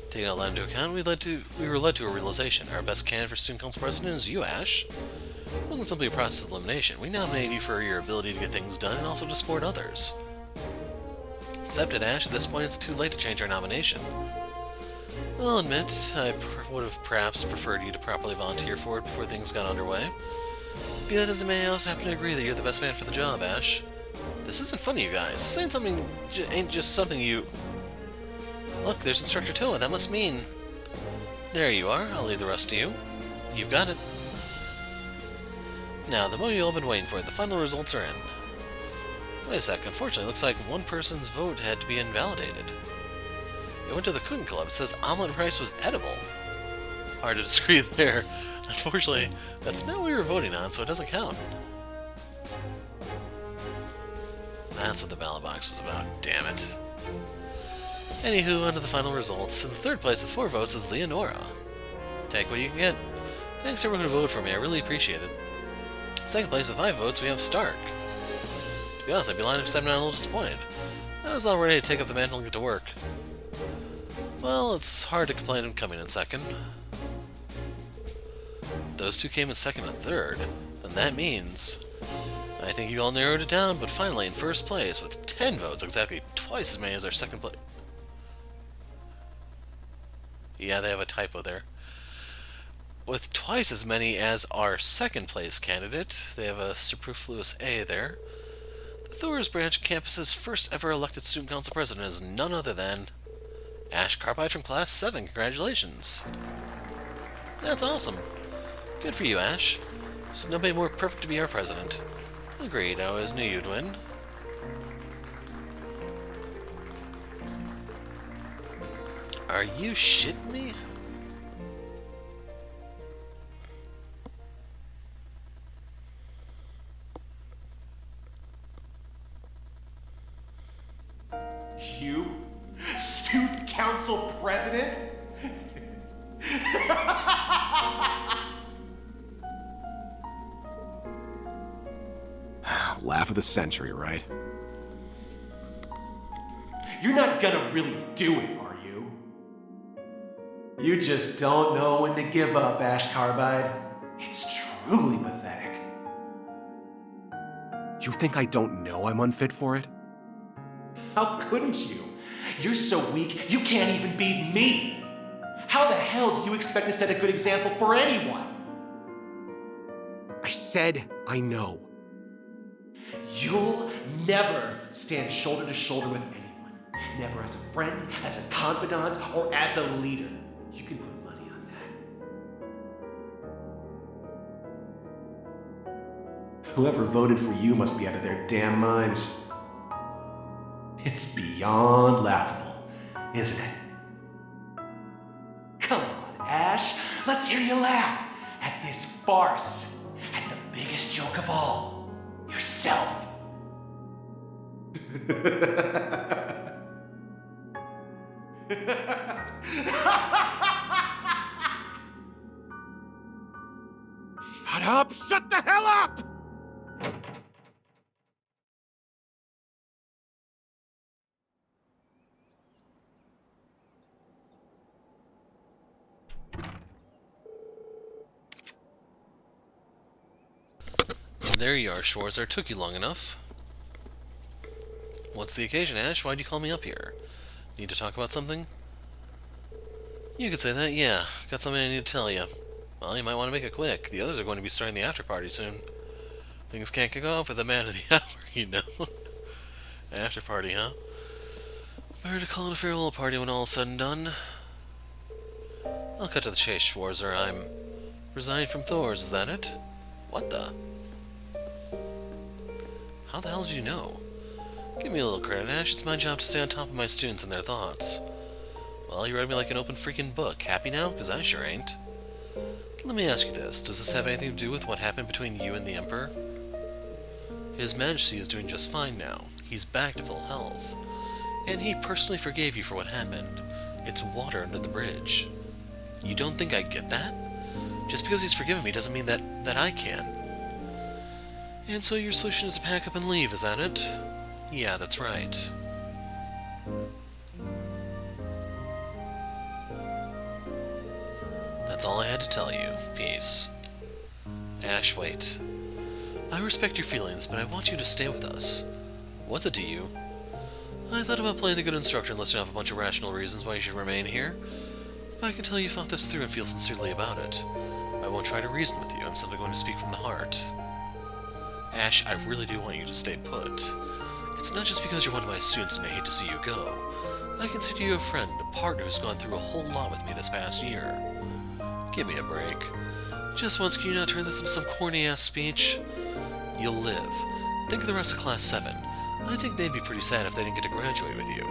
Taking all that into account, we were led to a realization. Our best candidate for student council president is you, Ash. It wasn't simply a process of elimination. We nominated you for your ability to get things done and also to support others. Accepted, Ash. At this point, it's too late to change our nomination. I'll admit, I would have perhaps preferred you to properly volunteer for it before things got underway. Be that as it may, I also happen to agree that you're the best man for the job, Ash. This isn't funny, you guys. This ain't just something you... Look, there's Instructor Toa. That must mean... There you are. I'll leave the rest to you. You've got it. Now, the moment you've all been waiting for, the final results are in. Wait a sec. Unfortunately, it looks like one person's vote had to be invalidated. It went to the Cooking Club. It says omelet rice was edible. Hard to disagree there. Unfortunately, that's not what we were voting on, so it doesn't count. That's what the ballot box was about. Damn it. Anywho, on to the final results. In the third place with 4 votes is Leonora. Take what you can get. Thanks everyone who voted for me, I really appreciate it. Second place with 5 votes, we have Stark. To be honest, I'd be lying if I said I'm not a little disappointed. I was all ready to take up the mantle and get to work. Well, it's hard to complain of coming in second. Those 2 came in second and third. Then that means... I think you all narrowed it down, but finally in first place with 10 votes, exactly twice as many as our second place. Yeah, they have a typo there. With twice as many as our second place candidate, they have a superfluous A there. The Thors branch campus's first ever elected student council president is none other than Ash Carbide from Class 7. Congratulations. That's awesome. Good for you, Ash. There's nobody more perfect to be our president. Agreed, I always knew you'd win. Are you shitting me? You? Student council president? Laugh of the century, right? You're not gonna really do it, are you? You just don't know when to give up, Ash Carbide. It's truly pathetic. You think I don't know I'm unfit for it? How couldn't you? You're so weak, you can't even beat me. How the hell do you expect to set a good example for anyone? I said I know. You'll never stand shoulder to shoulder with anyone. Never as a friend, as a confidant, or as a leader. You can put money on that. Whoever voted for you must be out of their damn minds. It's beyond laughable, isn't it? Come on, Ash. Let's hear you laugh at this farce. biggest joke of all, yourself. Shut up! Shut the hell up! There you are, Schwarzer. Took you long enough. What's the occasion, Ash? Why'd you call me up here? Need to talk about something? You could say that, yeah. Got something I need to tell you. Well, you might want to make it quick. The others are going to be starting the after party soon. Things can't kick off with a man of the hour, you know. After party, huh? Better to call it a farewell party when all is said and done. I'll cut to the chase, Schwarzer. I'm resigning from Thors, is that it? What the? How the hell did you know? Give me a little credit, Ash. It's my job to stay on top of my students and their thoughts. Well, you read me like an open freaking book. Happy now? Because I sure ain't. Let me ask you this. Does this have anything to do with what happened between you and the Emperor? His Majesty is doing just fine now. He's back to full health. And he personally forgave you for what happened. It's water under the bridge. You don't think I get that? Just because he's forgiven me doesn't mean that I can. And so your solution is to pack up and leave, is that it? Yeah, that's right. That's all I had to tell you. Peace. Ash, wait. I respect your feelings, but I want you to stay with us. What's it to you? I thought about playing the good instructor and listing off a bunch of rational reasons why you should remain here. But I can tell you thought this through and feel sincerely about it. I won't try to reason with you. I'm simply going to speak from the heart. Ash, I really do want you to stay put. It's not just because you're one of my students and I hate to see you go. I consider you a friend, a partner who's gone through a whole lot with me this past year. Give me a break. Just once, can you not turn this into some corny-ass speech? You'll live. Think of the rest of Class 7. I think they'd be pretty sad if they didn't get to graduate with you.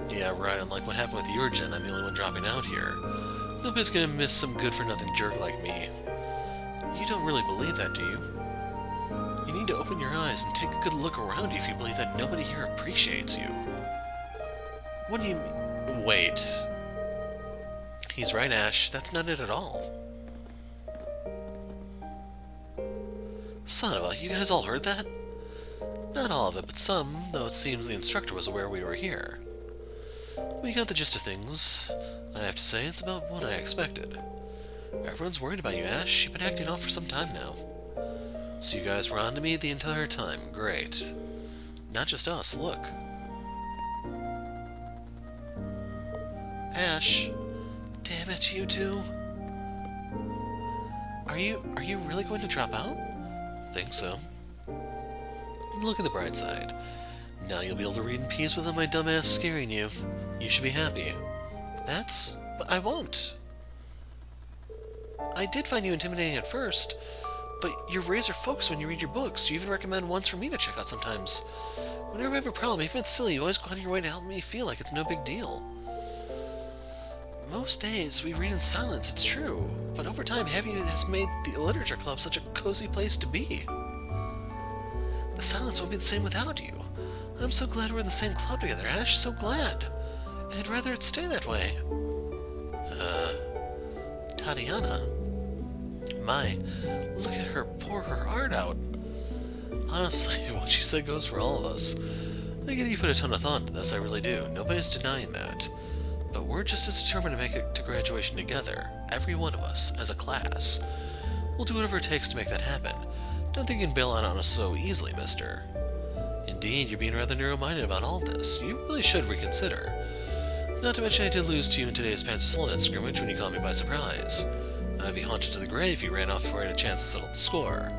Yeah, right, unlike what happened with your gen, I'm the only one dropping out here. Nobody's gonna miss some good-for-nothing jerk like me. You don't really believe that, do you? You need to open your eyes and take a good look around you if you believe that nobody here appreciates you. What do you mean? Wait. He's right, Ash. That's not it at all. Son of a, you guys all heard that? Not all of it, but some, though it seems the instructor was aware we were here. We got the gist of things. I have to say, it's about what I expected. Everyone's worried about you, Ash. You've been acting off for some time now. So you guys were on to me the entire time. Great. Not just us, look. Ash. Damn it, you two. Are you really going to drop out? Think so. Look at the bright side. Now you'll be able to read in peace without my dumbass scaring you. You should be happy. But I won't. I did find you intimidating at first, but you're razor focused when you read your books. You even recommend ones for me to check out sometimes. Whenever I have a problem, even if it's silly, you always go out of your way to help me feel like it's no big deal. Most days, we read in silence, it's true, but over time, having you has made the literature club such a cozy place to be. The silence won't be the same without you. I'm so glad we're in the same club together, Ash, so glad. And I'd rather it stay that way. Tatiana? My, look at her pour her heart out. Honestly, what she said goes for all of us. I get you put a ton of thought into this, I really do. Nobody's denying that. But we're just as determined to make it to graduation together. Every one of us, as a class. We'll do whatever it takes to make that happen. Don't think you can bail out on us so easily, mister. Indeed, you're being rather narrow-minded about all this. You really should reconsider. Not to mention I did lose to you in today's Panzer Soldat scrimmage when you caught me by surprise. I'd be haunted to the grave if you ran off before I had a chance to settle the score.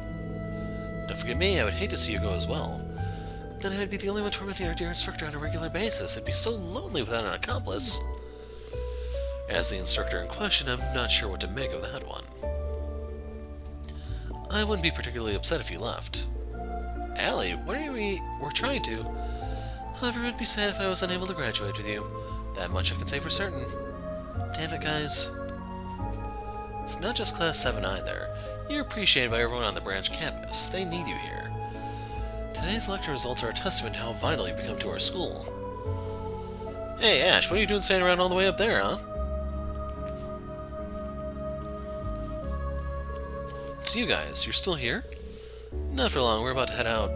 Don't forget me, I would hate to see you go as well. Then I'd be the only one tormenting our dear instructor on a regular basis. It'd be so lonely without an accomplice. As the instructor in question, I'm not sure what to make of that one. I wouldn't be particularly upset if you left. Allie, we're trying to. However, it would be sad if I was unable to graduate with you. That much I can say for certain. Damn it, guys. It's not just Class 7 either. You're appreciated by everyone on the branch campus. They need you here. Today's lecture results are a testament to how vital you've become to our school. Hey, Ash, what are you doing standing around all the way up there, huh? It's you guys. You're still here? Not for long. We're about to head out.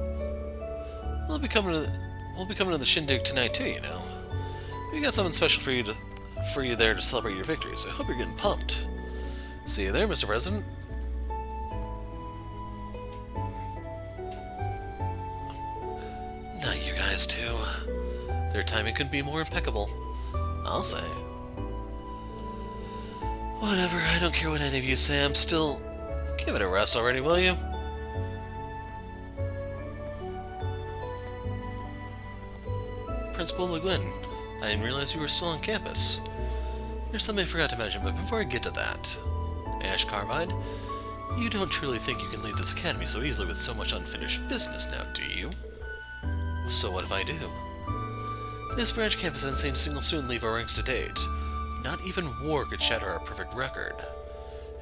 We'll be coming to the shindig tonight too, you know. We got something special for you there to celebrate your victories. I hope you're getting pumped. See you there, Mr. President. Not you guys too. Their timing couldn't be more impeccable. I'll say. Whatever, I don't care what any of you say, I'm still... Give it a rest already, will you? Principal Le Guin, I didn't realize you were still on campus. There's something I forgot to mention, but before I get to that... Ash Carbide, you don't truly think you can leave this academy so easily with so much unfinished business now, do you? So what if I do? This branch campus insane will soon leave our ranks to date. Not even war could shatter our perfect record.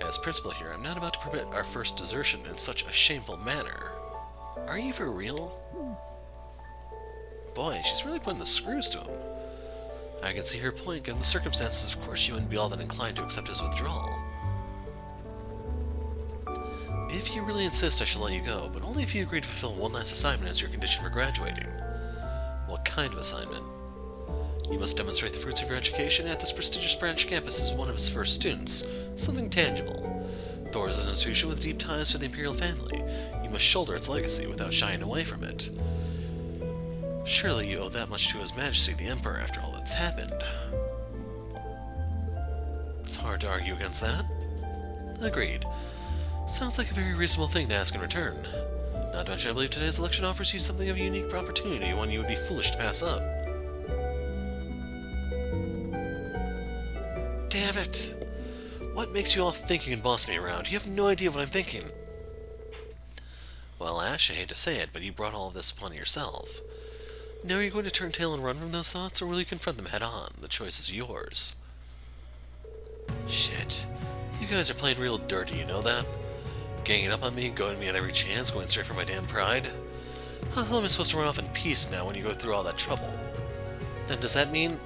As principal here, I'm not about to permit our first desertion in such a shameful manner. Are you for real? Boy, she's really putting the screws to him. I can see her point, given the circumstances. Of course, you wouldn't be all that inclined to accept his withdrawal. If you really insist, I shall let you go, but only if you agree to fulfill one last assignment as your condition for graduating. What kind of assignment? You must demonstrate the fruits of your education at this prestigious branch campus as one of its first students. Something tangible. Thors is an institution with deep ties to the Imperial family. You must shoulder its legacy without shying away from it. Surely you owe that much to His Majesty the Emperor after all that's happened. It's hard to argue against that. Agreed. Sounds like a very reasonable thing to ask in return. Not to mention, I believe today's election offers you something of a unique opportunity, one you would be foolish to pass up. Damn it! What makes you all think you can boss me around? You have no idea what I'm thinking. Well, Ash, I hate to say it, but you brought all of this upon yourself. Now are you going to turn tail and run from those thoughts, or will you confront them head on? The choice is yours. Shit. You guys are playing real dirty, you know that? Ganging up on me, going at me at every chance, going straight for my damn pride? How the hell am I supposed to run off in peace now when you go through all that trouble? Then does that mean...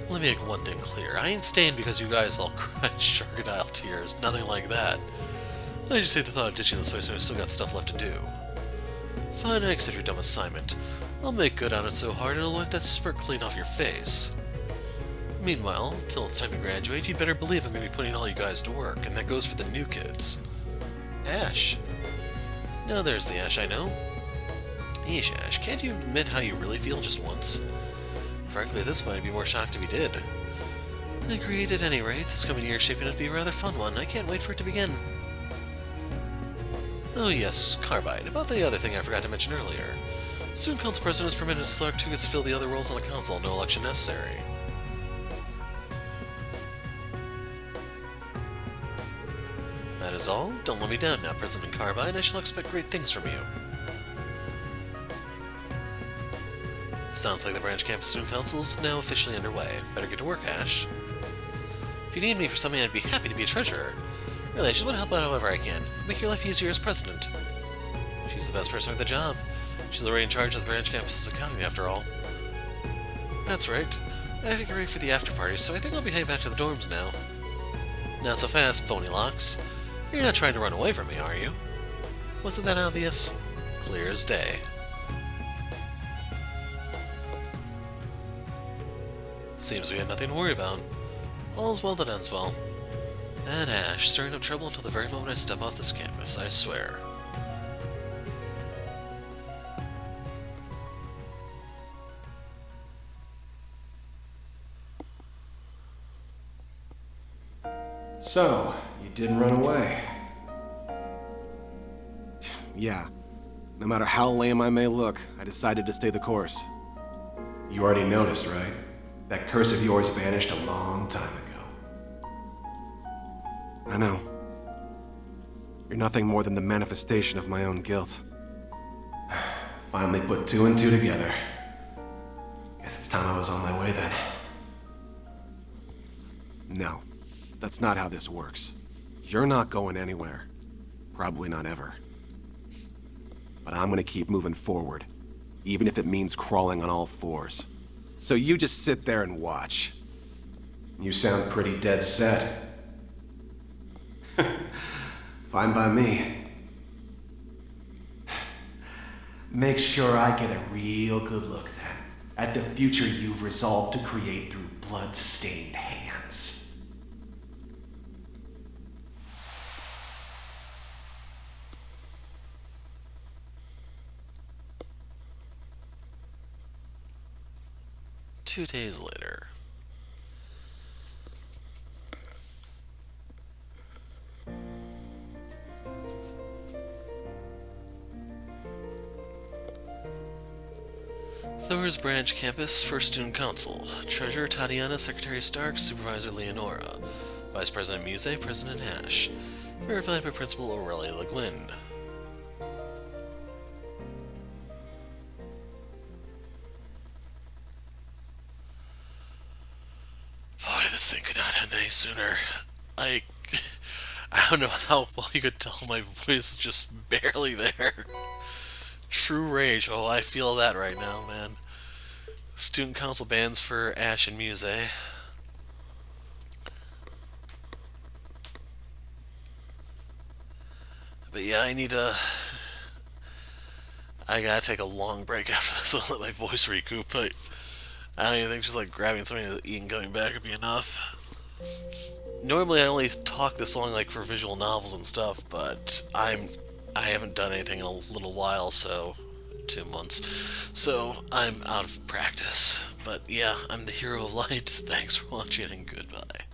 Let me make one thing clear. I ain't staying because you guys all cried crocodile tears. Nothing like that. I just hate the thought of ditching this place when I've still got stuff left to do. Fine, I accept your dumb assignment. I'll make good on it so hard it'll wipe that smirk clean off your face. Meanwhile, till it's time to graduate, you'd better believe I'm going to be putting all you guys to work, and that goes for the new kids. Ash. Now there's the Ash I know. Yeesh, Ash, can't you admit how you really feel just once? Frankly, this might be more shocked if he did. Agreed, at any rate. This coming year is shaping up to be a rather fun one. I can't wait for it to begin. Oh yes, Carbide. About the other thing I forgot to mention earlier. Student Council President is permitted to select who gets to fill the other roles on the Council, no election necessary. That is all. Don't let me down now, President Carbide. I shall expect great things from you. Sounds like the Branch Campus Student Council is now officially underway. Better get to work, Ash. If you need me for something, I'd be happy to be a treasurer. Really, I just want to help out however I can. Make your life easier as president. She's the best person for the job. She's already in charge of the Branch Campus's accounting, after all. That's right. I have to get ready for the after-party, so I think I'll be heading back to the dorms now. Not so fast, phony locks. You're not trying to run away from me, are you? Wasn't that obvious? Clear as day. Seems we had nothing to worry about. All's well that ends well. That Ash, stirring up trouble until the very moment I step off this campus, I swear. So, you didn't run away. Yeah. No matter how lame I may look, I decided to stay the course. You already noticed, right? That curse of yours vanished a long time ago. I know. You're nothing more than the manifestation of my own guilt. Finally put two and two together. Guess it's time I was on my way then. No. That's not how this works. You're not going anywhere. Probably not ever. But I'm gonna keep moving forward, even if it means crawling on all fours. So you just sit there and watch. You sound pretty dead set. Fine by me. Make sure I get a real good look then at the future you've resolved to create through blood-stained hands. Two days later. Thors Branch Campus, First Student Council. Treasurer Tatiana, Secretary Stark, Supervisor Leonora. Vice President Muse, President Ash. Verified by Principal Aurelia Le Guin. Boy, this thing could not end any sooner. I don't know how well you could tell my voice is just barely there. True rage. Oh, I feel that right now, man. Student council bans for Ash and Muse. But yeah, I gotta take a long break after this one, let my voice recoup. But I don't even think just like grabbing something to eat and coming back would be enough. Normally I only talk this long like for visual novels and stuff, but I haven't done anything in a little while, so 2 months. So I'm out of practice. But yeah, I'm the hero of light. Thanks for watching and goodbye.